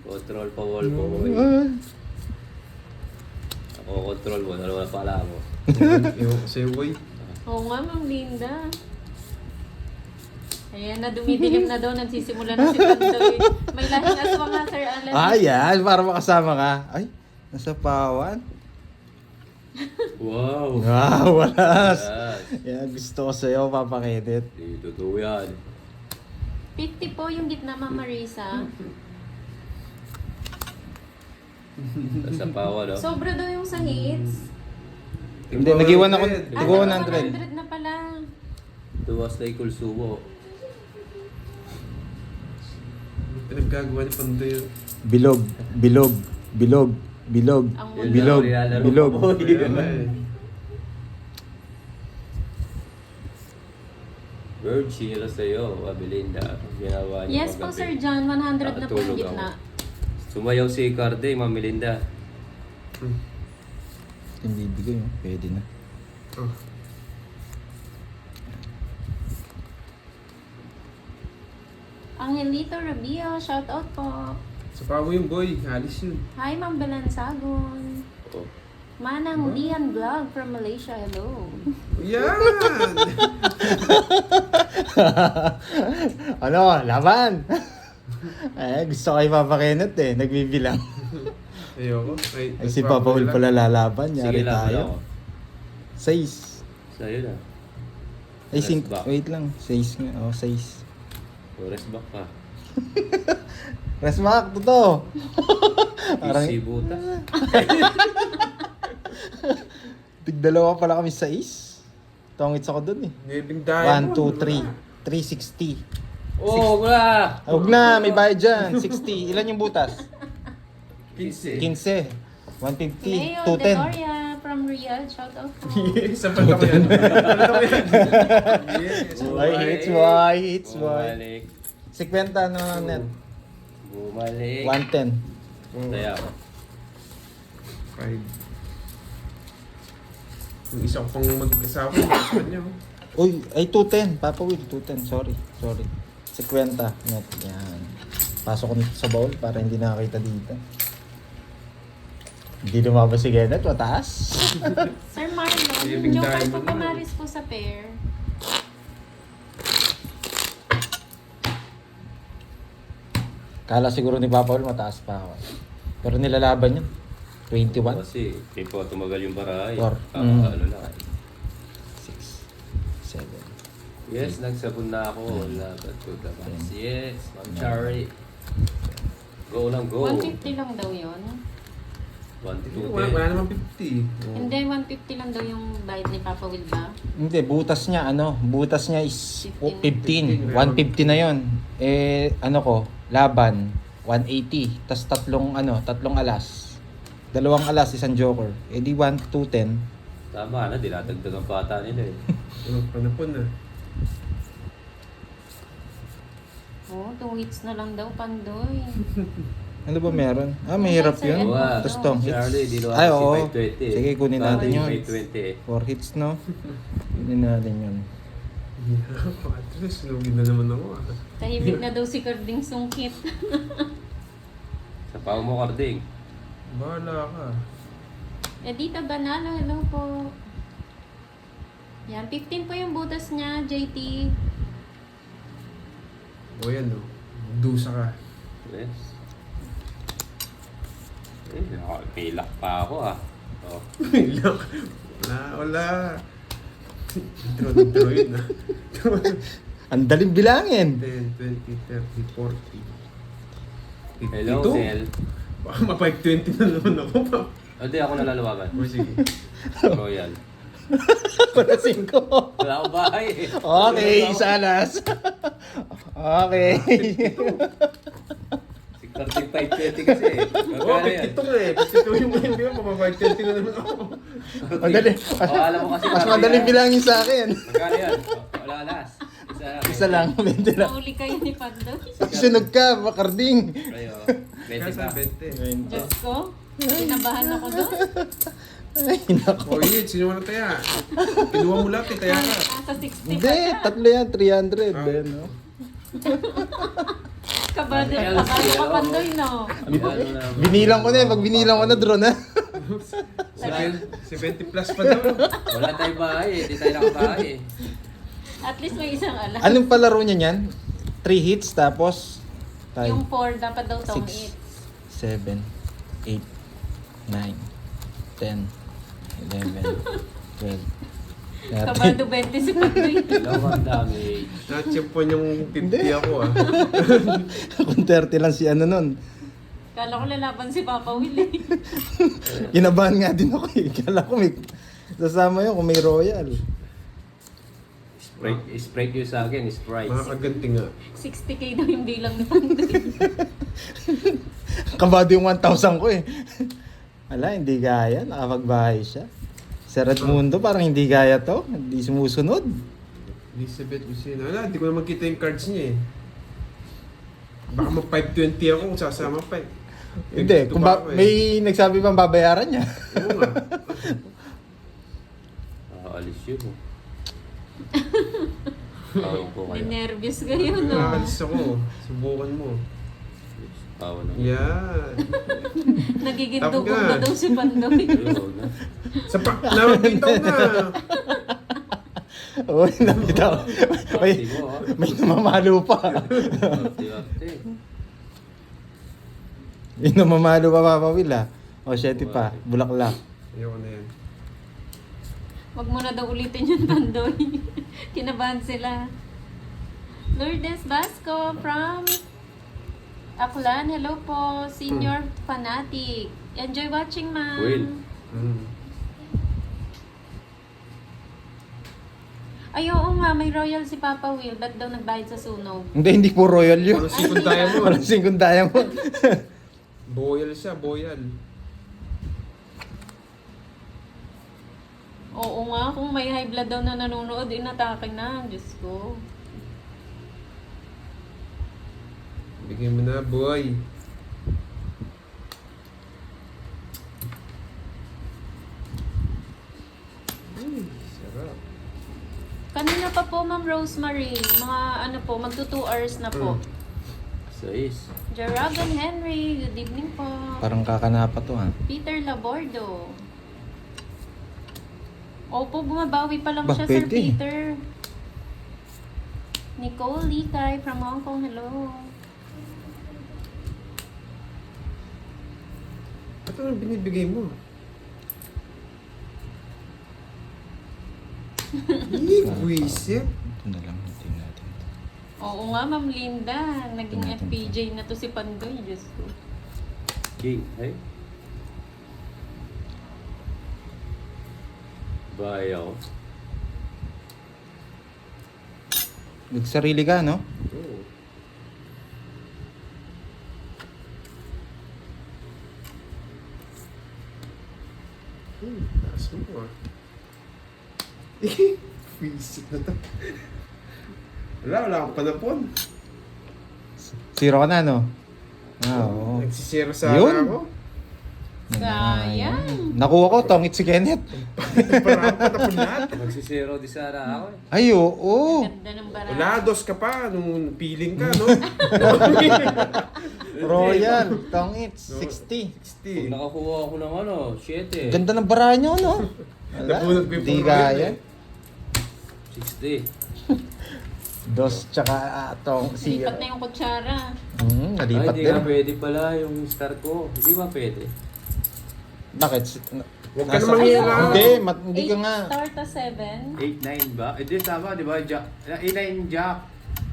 Control pa wall ko, boy. Ako control mo. Dalawa na pala mo. Ewan ko sa'yo, boy. Oo nga, Ma'am Linda. Ayan na, dumidilim na daw. Nagsisimula na si Pandoy. May lahing aswang nga, Sir Alan. Yan. Para makasama ka. Ay, nasa pawan. Wow! Wow, walas. Yes. Yan, gusto ko sa'yo, Papa Kedit. Hindi totoo yan. 50 po yung gitna, Ma'am Marisa. Nasa pawa, no? Sobra daw yung sa hits. Hindi, nag-iwan ako. Ah, Nag-iwan 100 na pala. Tuwas na ikulsubo. Pinaggagawa ni Pandoy. Bilog, bilog, bilog, bilog, Ang Yun bilog, lang, nilalaro bilog. ko, boy. Virgie, hello sa'yo. Belinda. Ginawa niyo Yes po, paggabi. Sir John. 100 na po Nakatulog yung gitna. ako. Sumayaw si Carde, Ma'am Melinda. Hindi bigay, oh. Pwede na. Oh. Angelito Rabio, shout out po. Sa pawo yung boy. Halis yun. Hi, Ma'am Belansagon. Oh. Manang Lian Vlog from Malaysia, hello. Yan! Ano, laban! Gusto ko kay Papa Kenneth nagbibilang. Ayoko. Ay, si Papa Will pala lalaban, Sige yari lang, tayo. ako. 6. Sa'yo na. Ay, Rest back. wait lang. 6 nga. 6. O, rest back ka. Resmak, totoo. PC butas. Tigdalawa pala kami 6. Tongits ako dun Nebing 1, diamond. 2, 3. 360. Oh, wala! Huwag na, may bayad dyan. 60. Ilan yung butas? 15. 15. 150. Leo 210. Deloria from Riyadh, shout out po. Yes, sa pala ko yan. Pala ko yan. Yes. Ay, hits boy, hits boy. Bumalik. 50 na net. Bumalik. 110. Kaya ako. 5. Yung isa ko pang mag-asawa sa kanya. Uy, ay 210. Papa Will, 210. Sorry. 50 net. Yan. Pasok ko nito sa bowl para hindi nakakita dito. Hindi lumabas si Kenneth, mataas. Sir Marlon, Living Joker diamond po na. pumaris po sa pair. Kala siguro ni Papa Will mataas pa ako. Pero nilalaban yun. 21. Kasi, hindi po tumagal yung baray. Four. Ano na. 6. 7. Yes, nagsabon na ako. Labat ko dapat. Yes, Ma'am Chari. Go lang, go. 150 lang daw yun. 1 Wala naman 50. Hindi, 150 lang daw yung bayad ni Papa Will ba? Hindi, butas niya Butas niya is 15. 15. 150 na yon. Ano ko, laban 180. Tas tatlong alas. 2 alas, isang joker. Di 1 210. Tama na, dinadagdag ang bata nila eh. Anong panapon na? Oo, 2 hits na lang daw, Pandoy. Ano ba meron? Mahirap yun. Wow. Tapos tong hits. Charlie, di naman Ay, si oo. 520. Sige, kunin natin yun. 520. 4 hits, no? Kunin natin yun. Patres, lugin na naman ako ah. Tahimik na daw si Carding Sungkit. Sa pao mo, Carding. Bahala ka. Edita Banalo, hello po. Yan, 15 po yung butas niya, JT. O yan o. Dusa ka. Yes. May lock pa ako ah. Oh. Look. Wala. Intro yun ah. Ang daling bilangin. 10, 20, 30, 40. Hello, 52. Sel. Baka ma-520 na naman ako pa. Hindi ako nalalawagan. O sige. Royal. Para 5. Wala akong bahay eh. Okay, isa alas. Okay. Si Carding 520 kasi eh. Oo, Magkano yan? 52 nga eh. 52 yung hindi mo, ma-520 na naman ako. Madali. Oh, alam mo kasi Mas parang madaling yan. bilangin sa akin. Magkano yan? Wala alas. Isa lang, 20 lang. Mahuli kayo ni Pandoy. Sunog ka, makarding. Ayo. 20 Kasa pa. 20. Diyos ko, kinabahan ako doon. Ay, nako. O yun, sino wala taya? Kinuha mo lahat eh, taya ka. Nasa 60 Hindi, pa siya. 3 yan, 300. Then, no? Kabado ka, Pandoy, no? Binilang ko na pag binilang ko na drone na. 70 plus pa daw. Wala tayong bahay eh. Hindi tayo nakabahay eh. At least may isang alam. Anong palaro niya niyan? 3 hits tapos Yung 4, dapat daw tong 6, 8. 7, 8, 9, 10, 11, 12, Kabado 20 si Pandoy. Dalawang damage. Na-check po yung 50 Hindi. ako ah. Kung 30 lang si ano nun. Kala ko lalaban si Papa Will eh. Kinabahan nga din ako eh. Kala ko may sasama yun kung may royal. Sprite yung sa akin. Sprite. Mga kaganti nga. 60k daw yung bilang ni Pandoy. Kabado yung 1,000 ko eh. Ala, hindi gaya. Nakapagbahay siya. Si Redmundo parang hindi gaya to. Hindi sumusunod. Elizabeth Lucena. Wala, hindi ko na makita yung cards niya eh. Baka mag-520 ako kung sasama pa eh. Hindi. Kung may nagsabi pang babayaran niya. Oo nga. Alis yun. Tawag ko kayo. Nervous kayo, no? Nakakalis ako. Subukan mo. sapawan ng Yan. Nagiging Tap dugong ka. na daw si Pandoy. Ayun, na. Nabitaw na. Uy, nabitaw. Party mo, ha? May namamalo pa. Arte-arte. May namamalo pa, Papa Will, ah. O, 7 pa. Bulaklak. Ayoko na yan. Wag mo na daw ulitin yung Pandoy. Kinabahan sila. Lourdes Basco from Aklan. Hello po, senior fanatic. Enjoy watching, ma'am. Will. Ay, oo nga, may royal si Papa Will. Ba't daw nagbayad sa sunog? Hindi po royal yun. Walang singkong diamond. Walang singkong diamond. Boyal siya, boyal. Oo nga, kung may high blood daw na nanonood, inatake na. Diyos ko. Bigyan mo na, boy. Sarap. Kanina pa po, Ma'am Rosemary. Mga ano po, magto 2 hours na po. 6. Jaragan Henry, good evening po. Parang kakanapa to, ha. Peter Labordo. Opo, bumabawi pa lang Bah, siya, Sir pwede. Peter. Nicole Likay from Hong Kong, hello. Ito ang binibigay mo. Buwisit. Ito na lang, natin natin. Oo nga, Ma'am Linda. Naging Tingnan natin FPJ na to si Pandoy, Diyos ko. King, ay. Bayaw. Nagsarili ka, no? Oo. Taas mo ah. Buwisit na to. Wala akong panapon. Zero ka na, no? Ah, oo. Nagsisero sa Yun. ako. Sayang. Nakuha ko, tongit si Kenneth. Parang patapon lahat. Magsisero di sana ako eh. Ay, oo. Ganda ng bara. Wala, dos ka pa nung feeling ka, no? Royal, tongit, 60. 60. Pag nakakuha ako ng ano, 7. Ganda ng bara nyo, no? Wala, Nabunot ko yung di puro kaya. yun, 60. Dos, tsaka tong si... Lipat na yung kutsara. Ay, nalipat hindi din. nga pwede pala yung star ko. Hindi ba pwede? Bakit? Huwag ka Nasa- namang Ay, hila. Hindi, hindi ka 8 nga. star to 7. 8-9 ba? Eh, di tama, di ba? Jack. 8-9 Jack.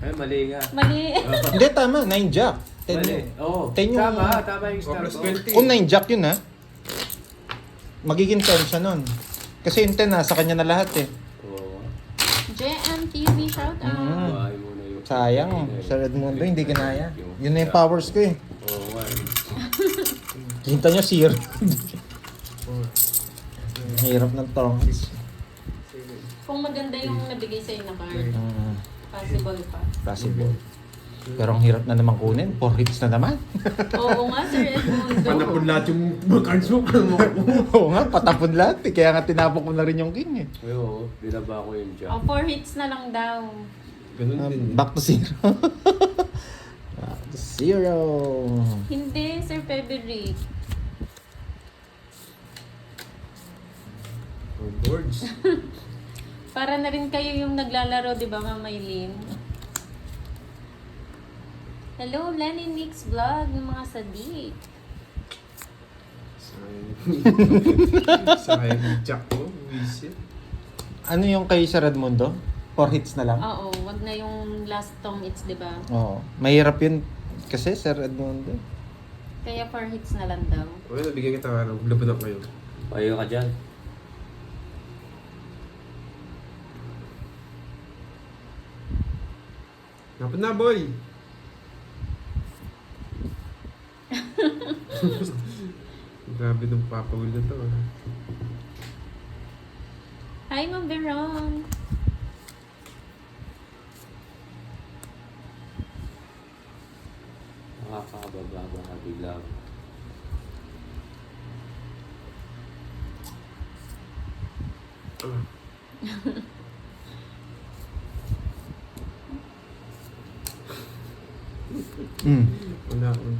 Ay, mali nga. Mali. Hindi, tama. 9 jack. 10 Mali. yun. Oo. 10 yung- Tama yung Oh, star plus ko. 20. Kung 9 jack yun, ha? Magiging 10 siya nun. Kasi yung 10, nasa kanya na lahat, eh. Oo. JMTV shout out. Bahay mo na yung... Sayang. Sa Edmundo, hindi ginaya. Yun na yung powers ko, eh. Oo nga. Kita nyo, zero. Hirap ng tongits. Kung maganda yung nabigay sa'yo na card, possible pa. Possible. Pero ang hirap na naman kunin. 4 hits na naman. Oo nga, Sir Edmundo. Panapon lahat yung mga cards mo. Paano mo Oo nga, patapon lahat, eh. Kaya nga tinapok ko na rin yung king, eh. Oo, binaba ko yung Jack. 4 hits na lang daw. Ganun din. Back to zero. Back to zero. Hindi, Sir Feberick. Oh, boards. Para na rin kayo yung naglalaro, di ba, Ma'am Maylin? Hello, Lenny Nix Vlog, ng mga sadik. Sayang yung Jack ko. Buwisit. Ano yung kay Sir Edmundo? 4 hits na lang? Oo, wag na yung last tong hits, di ba? Oo. Mahirap yun kasi Sir Edmundo. Kaya 4 hits na lang daw. Okay, nabigyan kita ng laban ako ngayon. Payo ka dyan. Dapat na, boy! Grabe ng Papa Will na to. ah. Hi, Ma'am Veron. Makakababa ba biglang. Mm. Wala akong...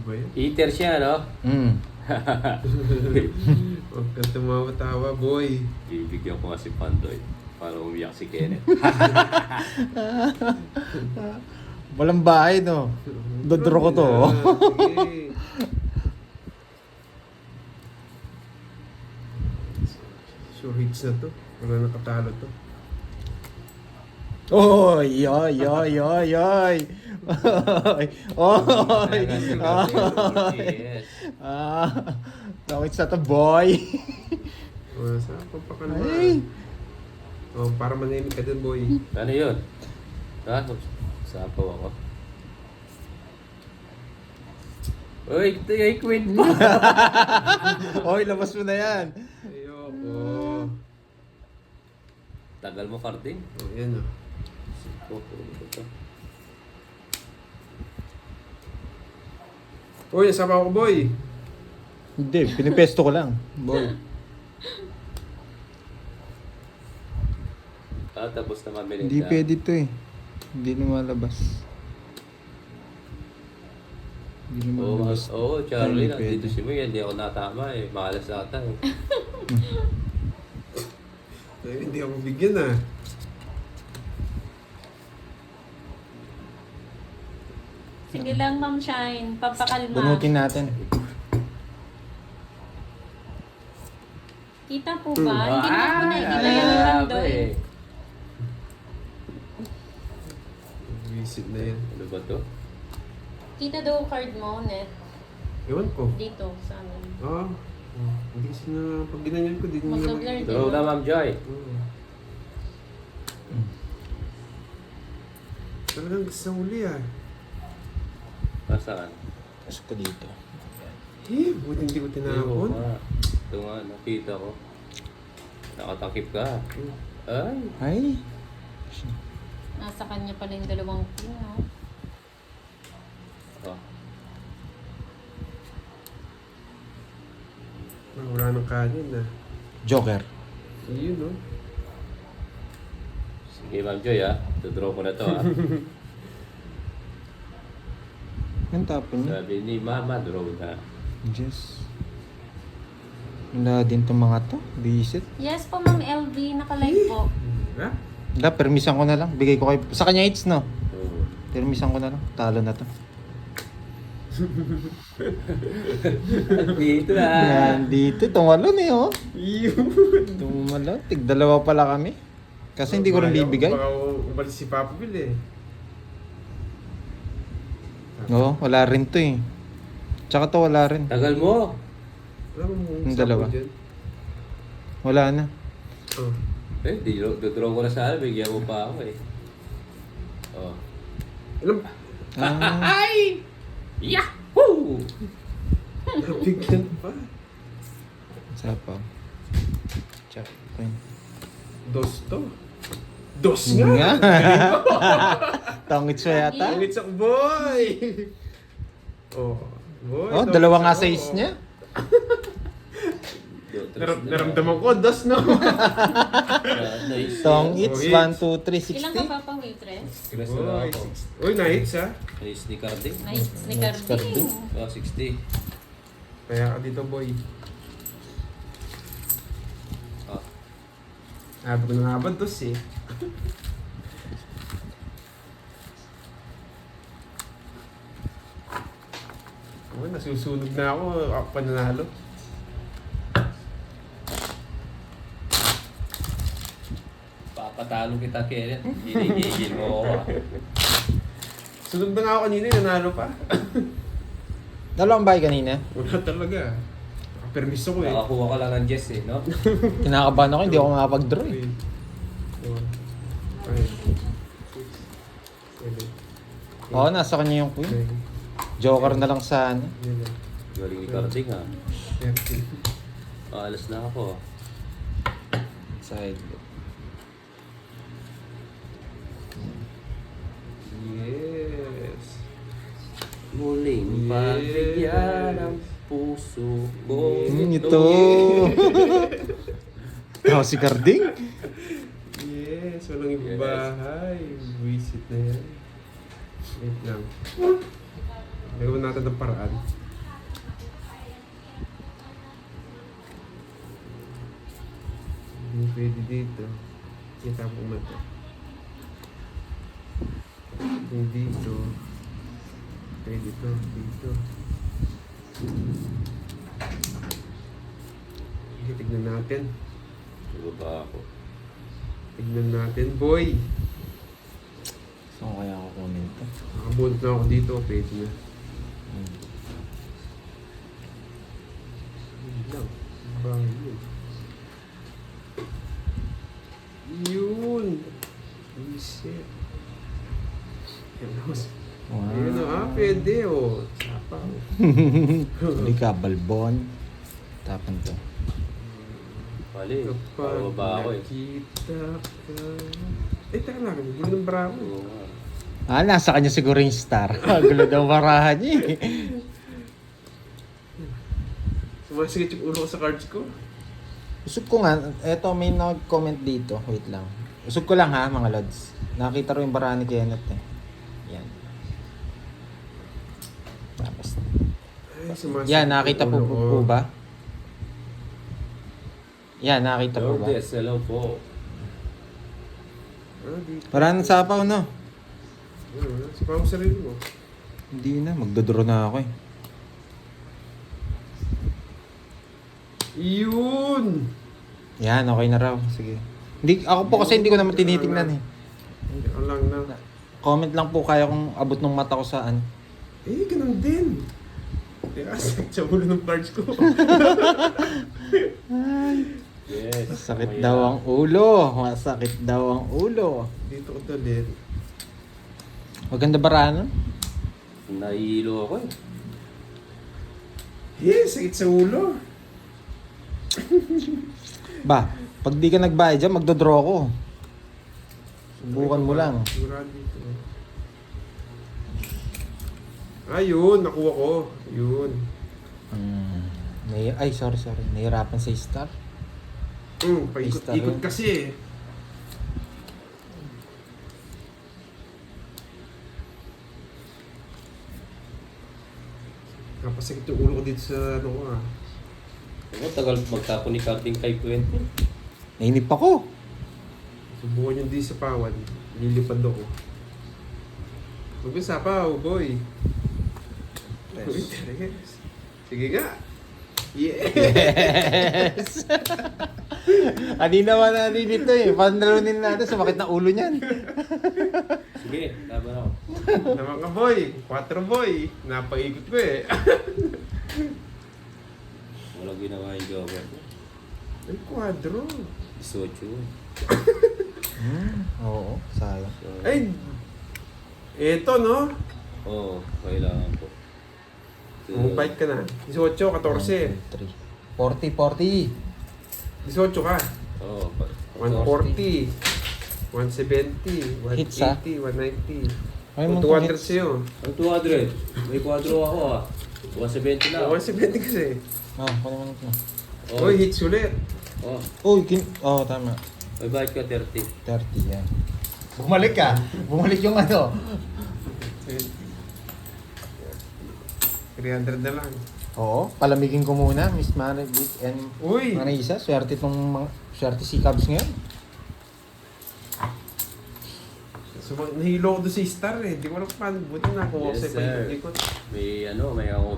ba yan? Eater siya, no? Huwag kang tumawa-tawa, boy. Bibigyan ko nga si Pandoy para umiyak si Kenneth. Walang bahay, no? Dodro ko to, oh. Sige. Sure hits na to. Wala nakatalo to. Oy, oy, oy, oy, oy. Oy, oy. Yes. Nakits na to, boy. Saan pa pa ka naman? Ay. Oh, para manimik ka din, boy. Ano yun? Ha? Sapaw ako. Uy, ito yung queen mo. Oy, labas mo na yan. Ayoko. Tagal mo, Carding. Oh, yan oh. Uy, nasama ako, boy. Hindi, pinipesto ko lang. Boy. Tapos na mamilit Hindi pwede to eh. Hindi lumalabas. Hindi Oo, lumalabas. Charlie, Hindi dito pwede. si Muy, hindi ako natama eh. Makalas ata eh. Hindi ako bigyan ah. Sige lang, Ma'am Shine. Pampakalma. Bunutin natin. Kita po ba? Hindi naman po nakikita yan ni Pandoy. Visit na yan. Ano ba to? Kita daw card mo, Net. Ewan ko. Dito, sa amin. Ah. Hindi kasi na pag ginanyan ko, di nyo Mag-blur din. Draw na, Ma'am Joy. Talagang sa uli ah. Nasaan? Pasok ko dito. Buti hindi ko tinapon. Ito nga, nakita ko. Nakatakip ka. Ay. Ay. Nasa kanya pala yung dalawang pin, no? Oh. Wala nang kanin ah. Joker. Yun no. Sige, Ma'am Joy ha. Tudraw ko na to ha. Ang tapon niya. Sabi ni Mama, draw na. Yes. Wala din itong mga to. Visit. Yes po, Ma'am LV. Naka-live po. Ha? Wala, permisan ko na lang. Bigay ko kay... Sa kanya it's no. Oo. Permisan ko na lang. Talo na to. Dito na. Yan, dito. Tumalon eh, oh. Yun. Tumalon. Tig-dalawa pala kami. Kasi hindi ko rin bibigay. Baka umalis si Papa Bill eh. Oo, wala rin to eh. Tsaka to wala rin. Tagal mo. Alam mo Yung sapo dalawa. dyan? Wala na. Oh. Eh, draw ko na sana. Bigyan mo pa ako eh. Oh. Alam, Ah, Ay! Yahoo! nabigyan pa. sapa. Check. Fine. Dos to. Dos nga! Nga. Tongits mo yata. Tangit sa boy! Oh, boy. Oh, tangit dalawa nga ako. size niya. Naramdaman ko, dos no? Nice. Tongits, Oh, 1, 2, 3, Ilang ka 60. pa pa, waitress? Stress na Boy, ako. Uy, nice ha? Nice ni Carding. Nice ni Carding. Oh, 60. Kaya ka dito, boy. Oh. Sabi ko na nga ba, dos eh. Oh, nasusunog na ako. Ako pananalo. Papatalo kita, Kenneth. Ginigigil mo ako. Sunog na nga ako kanina, nanalo pa. Dalawang bahay kanina. Wala talaga. Nakapermiso ko eh. Nakakuha ka lang ng Jess eh, no? Kinakabahan ako, hindi ako makapag-draw eh. 3, 4, 5, 6, 7, Oo, nasa kanya yung queen. Joker na lang sana. 11, Galing ni Carding ha. 13. Alas na ako. Side. Yes. Muling Yes. pabigyan ang puso ko. Ito. Ako si Carding. Yes, walang ibang bahay. Visit na yan. Wait lang. Gawin natin ng paraan. Hindi pwede dito. Kita mo mata. Hindi dito. Pwede to. Dito. Okay, tignan natin. Baba ako. Tignan natin, boy. Saan kaya ako kunin ito? Nakabunot na ako dito. Pwede na. Yun lang. Bahay yun. Yun. Reset. Yan na. Wow. Ayun na. Pwede oh. Sapa oh. Hindi ka, balbon. Tapan to. Mali. Kapag Baba ako eh. nakita ka... Teka lang. Gulo ng bravo. Oo nga. Nasa kanya siguro yung star. Gulo daw barahan niya eh. Sumasigit yung ulo ko sa cards ko. Usog ko nga, eto may nag-comment dito. Wait lang. Usog ko lang ha, mga lods. Nakita rin yung barahan ni Kenneth eh. Yan. Tapos, Ay, sumasigit yan, nakita yung po, ulo ko. po ba? Yan, nakita po ba? Lourdes, hello po. Dito. Wala nang sapaw, no? Wala. Sipa mo sarili mo. Hindi na, magdodraw na ako eh. Yun! Yan, okay na raw. Sige. Hindi, ako po kasi hindi ko naman tinitingnan eh. Hindi ko lang na. Comment lang po kaya kung abot ng mata ko saan. Eh, ganun din. Teka, sakit sa ulo ng cards ko. Yes. Masakit daw ang ulo. Masakit daw ang ulo. Dito ko ulit. Maganda barahan, no? Nahihilo ako eh. Sakit sa ulo. Ba, pag di ka nagbayad dyan, magdodraw ko. Subukan mo lang. Sigurado dito. Ayun, nakuha ko. Yun. Ay, sorry. Nahirapan sa star. Paikot-ikot kasi. Kapasakit yung ulo ko dito sa ano ko ah. Ako, tagal magtapon ni Carding kay 20. Nainip ako. Subukan yung di sa pawan. Lilipad ako. Mag-isa pa, oh boy. Yes. Sige nga. Yes! Kanina naman natin dito eh. Pandalunin natin, sumakit na ulo niyan. Sige, laban ako. Naman ka boy. 4 boy. Napaikot ko eh. Walang ginawa yung joker. Ay, 4. 18. Oo, sayang. So, Ay, eto no. Oo, kailangan po. Bumabait ka na. 18, 14. 3. 40. 18 ka. Oo, 140. 170. 180. Hits, ah. 190. Ay, O, mga 200 hits. sa'yo. ang 200. May kwadro ako ah. 170 na. 170 kasi. Ako naman ito. Oh, Uy, hits ulit. oh, Tama. may bayad ka 30. 30 yan. Bumalik ka. Bumalik yung ano. 300 na lang. Oo, palamigin ko muna, Miss Maribik and Uy! Marisa. Swerte si Cubs ngayon. Nahilo ko doon sa star eh. Hindi ko alam paano. Buti na ako Yes, sa sir. paikot-ikot. May ako.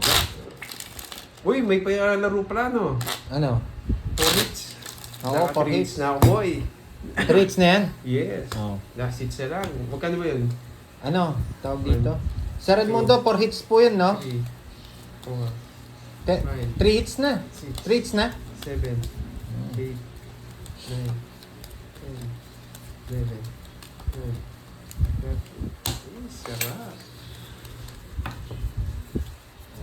Uy, may laro pala no. Ano? 4 hits. Oo, 4 hits. na ako boy. 3 hits na yan? Yes. Oo. Last hits na lang. Magkano ba yun? Ano? Tawag dito? Sa Redmundo, 4 hits po yun, no? 3, 4, 3 hits na. 6, 3 hits na. 7, 8, 9, 10, 11, 12, 13. Sarap.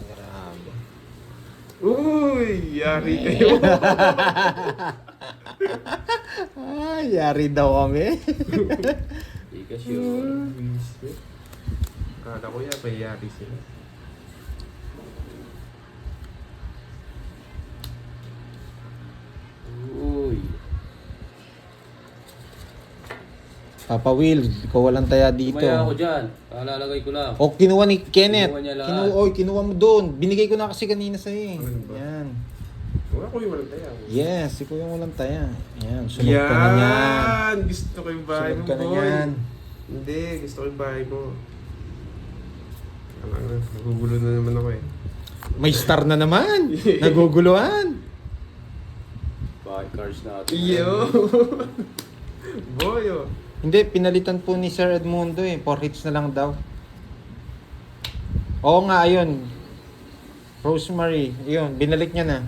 Grabe. Uy! Yari kayo. Yari daw kami. Hindi ka sure. Kala ko yan, may yari sila. Uy. Papa Will, ikaw walang taya dito. Tumaya ako dyan. Kalalagay ko lang. O, kinuha ni Kenneth. Kinuha niya lahat. Kinuha mo doon. Binigay ko na kasi kanina sa'yo eh. Ano ba? Yan. Wala ko yung walang taya. Yes, ikaw yung walang taya. Yan, sunod ka na yan. Yan! Gusto ko yung bahay Sunod mo, ka na boy. yan. Hindi, gusto ko yung bahay mo. Nagugulo na naman ako eh. May star na naman. Naguguluhan. Bakit cars natin? Iyo! Boy, oh. Hindi, pinalitan po ni Sir Edmundo eh. 4 hits na lang daw. Oo nga, ayun. Rosemary, ayun, binalik niya na.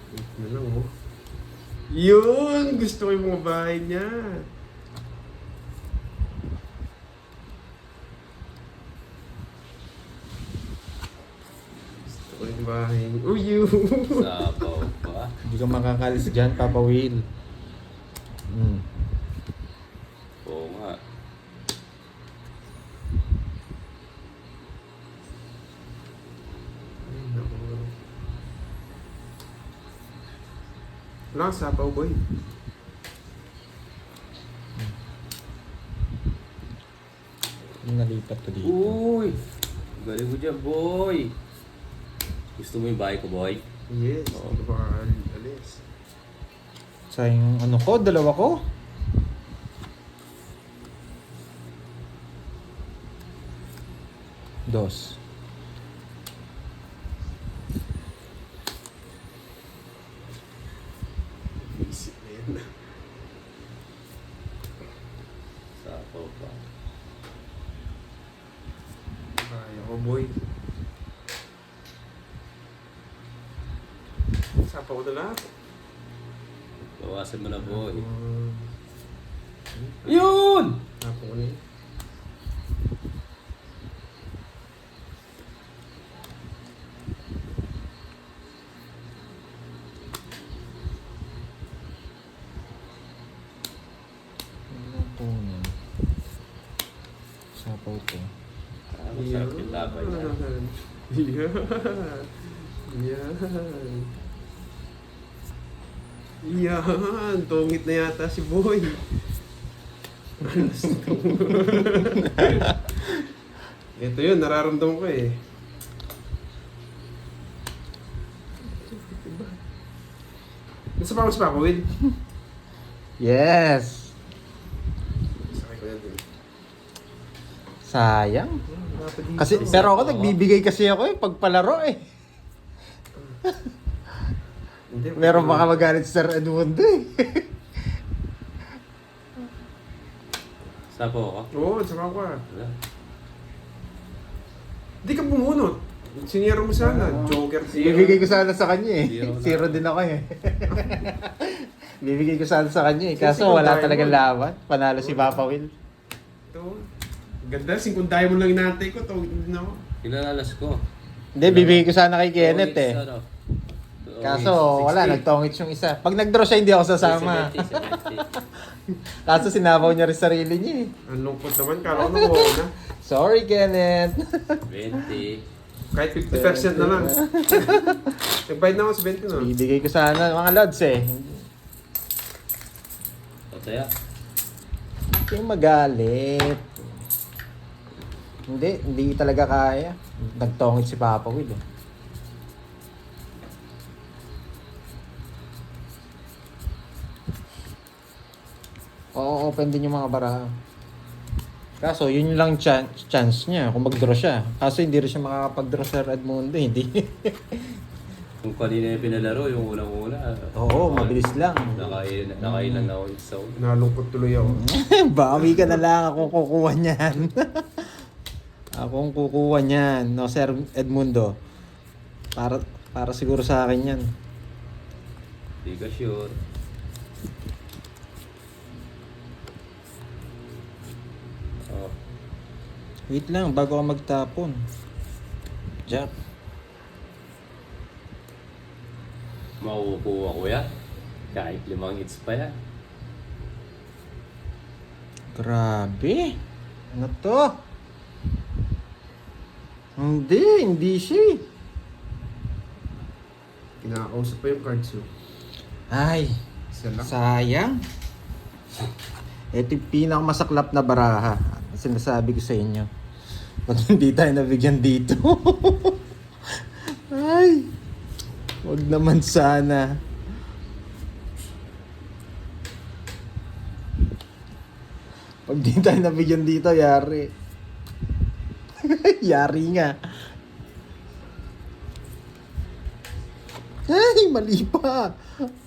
Wait na lang, oh. Yun! Gusto ko yung mga bahay niya. Gusto ko yung bahay niya. Oh, yun! Sabaw pa. Hindi ka makakalis dyan, Papa Will. Oo nga. Ay, naku. Wala kang sapaw, boy. Yung nalipat ko dito. Uy! Galing ko dyan, boy. Gusto mo yung bahay ko, boy? Yes, Oo. hindi ko baka alis. Sa yung ano ko, dalawa ko. Dos. Isip na yan. Sabaw pa. Kaya ko, boy. Sapaw na lahat. Bawasan mo na, boy. Uh, Yun! Sapaw ko na yun. Ano po yan? Sapaw to. Ah, masarap yung labay na. Yan. Yan. Yan. Tungit na yata si boy. Ito yun, nararamdaman ko eh. Nasa pa ako, Will? Yes! Sakay ko yan din. Sayang. Dapat dito. Kasi, pero ako nagbibigay kasi ako eh, pagpalaro eh. Hindi, Meron baka magalit si Sir Edmundo eh. Sabaw ako? Oo, saka ko ah. Wala. Hindi ka bumunot. Sinira mo sana. Joker siya. Bibigay ko sana sa kanya eh. Zero na. Zero din ako eh. Bibigay ko sana sa kanya eh. Kasi Kaso wala kung talagang diamond. laban. Panalo si Papa Will. Ito. Ganda, 5 diamond lang inaantay ko. Tawag din ako. Ilalalas ko. Hindi, bibigay ko sana kay Kenneth eh. Ano? Kaso 60. wala, nagtongits yung isa. Pag nag-draw siya, hindi ako sasama. 70. Kaso sinabaw niya rin sarili niya eh. Ang lungkot naman. Kala ko nakuha na. Sorry, Kenneth. 20. Kahit 50% na lang. Nagbayad na ako sa 20 no? Bibigay ko sana mga lods eh. Tataya. Hindi kayong magalit. Hindi talaga kaya. Nagtongit si Papa Will eh. Oo, open din yung mga baraha. Kaso, yun lang chance niya kung mag-draw siya. Kaso hindi rin siya makakapag-draw sa Edmundo, hindi. Kung kanina yung pinalaro, yung unang-una. Oo, mabilis lang. Nakailan na ako isa. Nalungkot tuloy ako. Bawi ka na lang, akong kukuha niyan. Akong kukuha niyan, no, Sir Edmundo. Para siguro sa akin yan. Di ka sure. Oh, Wait lang, bago ka magtapon. Jack. makukuha ko yan. Kahit 5 hits pa yan. Grabe. Ano to? Hindi siya eh. Kinakausap pa yung cards mo. Ay, Isa lang. sayang. Ito yung pinakamasaklap na baraha. Sinasabi ko sa inyo. Pag hindi tayo nabigyan dito. Ay. Wag naman sana. Pag di tayo nabigyan dito, yari. Yari nga. Ay, mali pa.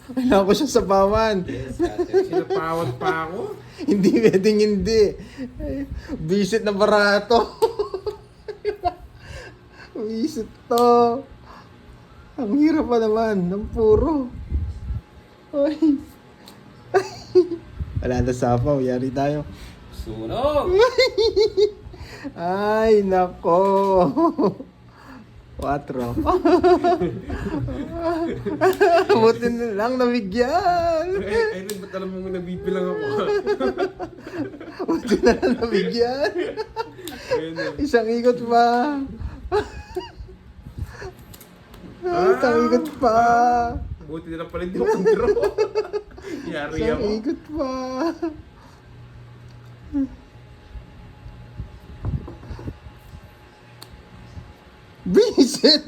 Kailangan ko siya sa bawan. Yes, ate. Sinapawat pa ako. Hindi pwedeng hindi. Visit na barato. Visit to. Ang hirap pa naman. Ng puro. Ay. Wala na sapaw. Yari tayo. Sunog! Ay, nako. 4. Buti na lang nabigyan. Ay, Rin, ba't alam mo nabibilang ako? Buti na lang nabigyan. Ayun na. Isang ikot pa. Isang ikot pa. Buti na lang pala hindi ako draw. Yari Isang ako. ikot pa. Visit!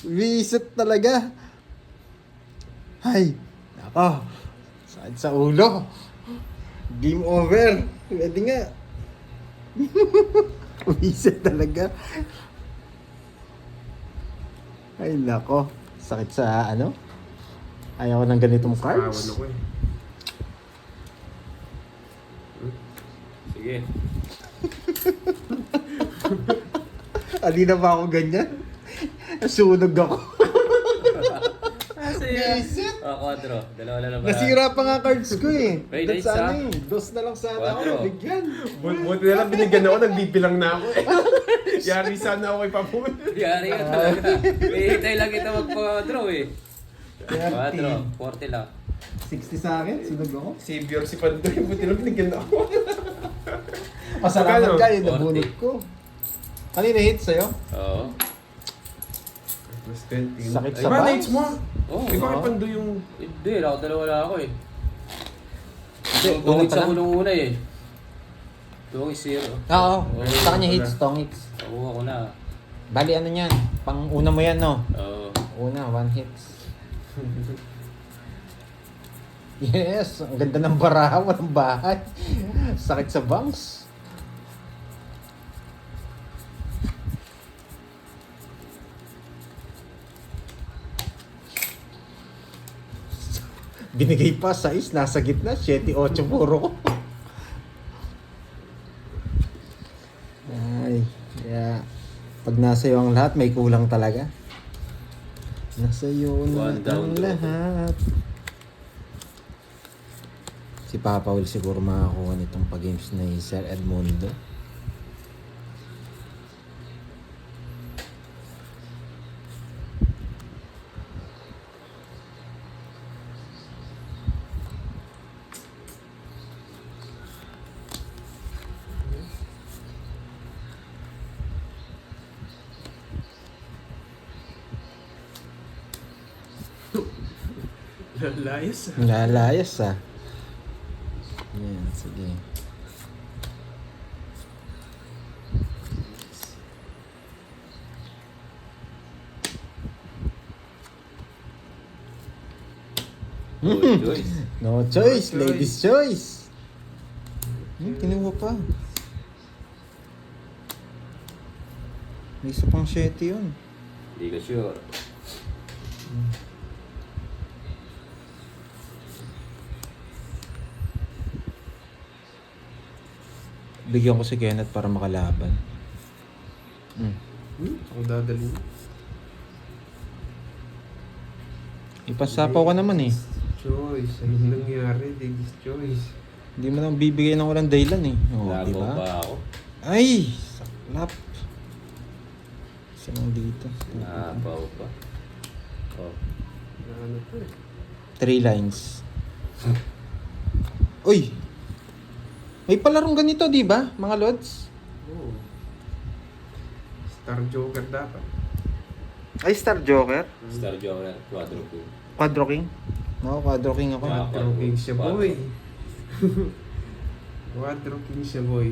Visit talaga. Ay, nako. Sakit sa ulo. Game over. Pwede nga. Visit talaga. Ay, nako. Sakit sa ano? Ayaw ko ng ganitong Kawan cards. ako eh. Sige. Alina ba ako ganyan? Nasunog ako. Visit? Quadro. Dalawa na lang ba? Nasira pa nga cards ko eh. Wait, That's isa? sana eh. Dos na lang sana ako. Quatro. Bigyan. Buti na lang binigyan ako, nagbibilang na ako eh. Yari sana ako ipapun. Yari ka talaga. Hihintay lang kita mag-quadro eh. 30. Quadro. 40 lang. 60 sa akin. Sunog ako. Savior si Pandoy, buti na lang binigyan ako. Pasalamat Magkano? ka eh. Nabunot ko. Kanina hit sa'yo? Oo. Plus 20. Sakit Ay, sa ba, box? Nates mo? Oo. Di ba kay Pandoy yung... Hindi, dalawa na ako eh. Hindi, Yung una tungit pa sa lang. unang-una eh. Tungit 0. Oo. Oo. Sa kanya hits, tong hits. Nakuha ko na. Bali ano yan? Pang una mo yan no? Oo. Una, 1 hits. Yes, ang ganda ng baraha, walang bahay. Sakit sa bangs. Binigay pa 6, nasa gitna, 7-8 puro ko. Ay, kaya pag nasa iyo ang lahat, may kulang talaga. Nasa iyo na One down ang to. lahat. Si Papa will siguro makakuha nitong pag-games na Sir Edmundo. Lalayas. Nalayas ah. Yan, sige. Good choice. No choice, No choice. ladies choice. Kinuha pa. May isa pang 7 yun. Hindi ka sure. Bigyan ko si Kenneth para makalaban. Ako dadalhin. Ipasapaw ka naman eh. Choice. Anong nangyari? Ladies choice. Hindi mo nang bibigay ng walang dahilan eh. Oo, Lago di ba? pa ako. Ay! Saklap. Isa lang dito. Napaw pa. Oh. Ano to eh? 3 lines. Uy! May palarong ganito, di ba? Mga lods? Oo. Star Joker dapat. Ay, Star Joker. Star Joker, Quadro King. Quadro King. No, quadro king ako. Wow. Quadro king siya, boy. Quadro king siya, boy.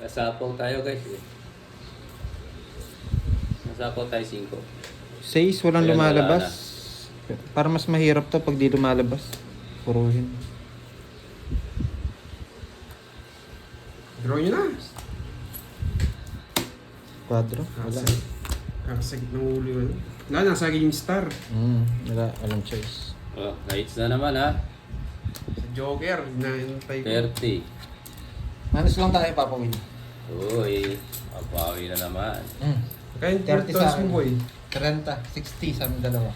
Nasapaw tayo guys eh. Nasapaw tayo 5. 6, walang Ayan, lumalabas. wala Para mas mahirap to pag di lumalabas. Puruhin. Draw nyo na. Quadro? Wala. Kakasagit ng ulo yun. Wala, nasa akin yung star. Wala. Walang choice. Oh, lights na naman ha. Sa Joker, naintay ko. 30. Manus lang tayo, Papa Will. Uy, mapawi na naman. Kaya yung 30 30 sa akin. mo, boy. 30, 60 sa aming dalawa.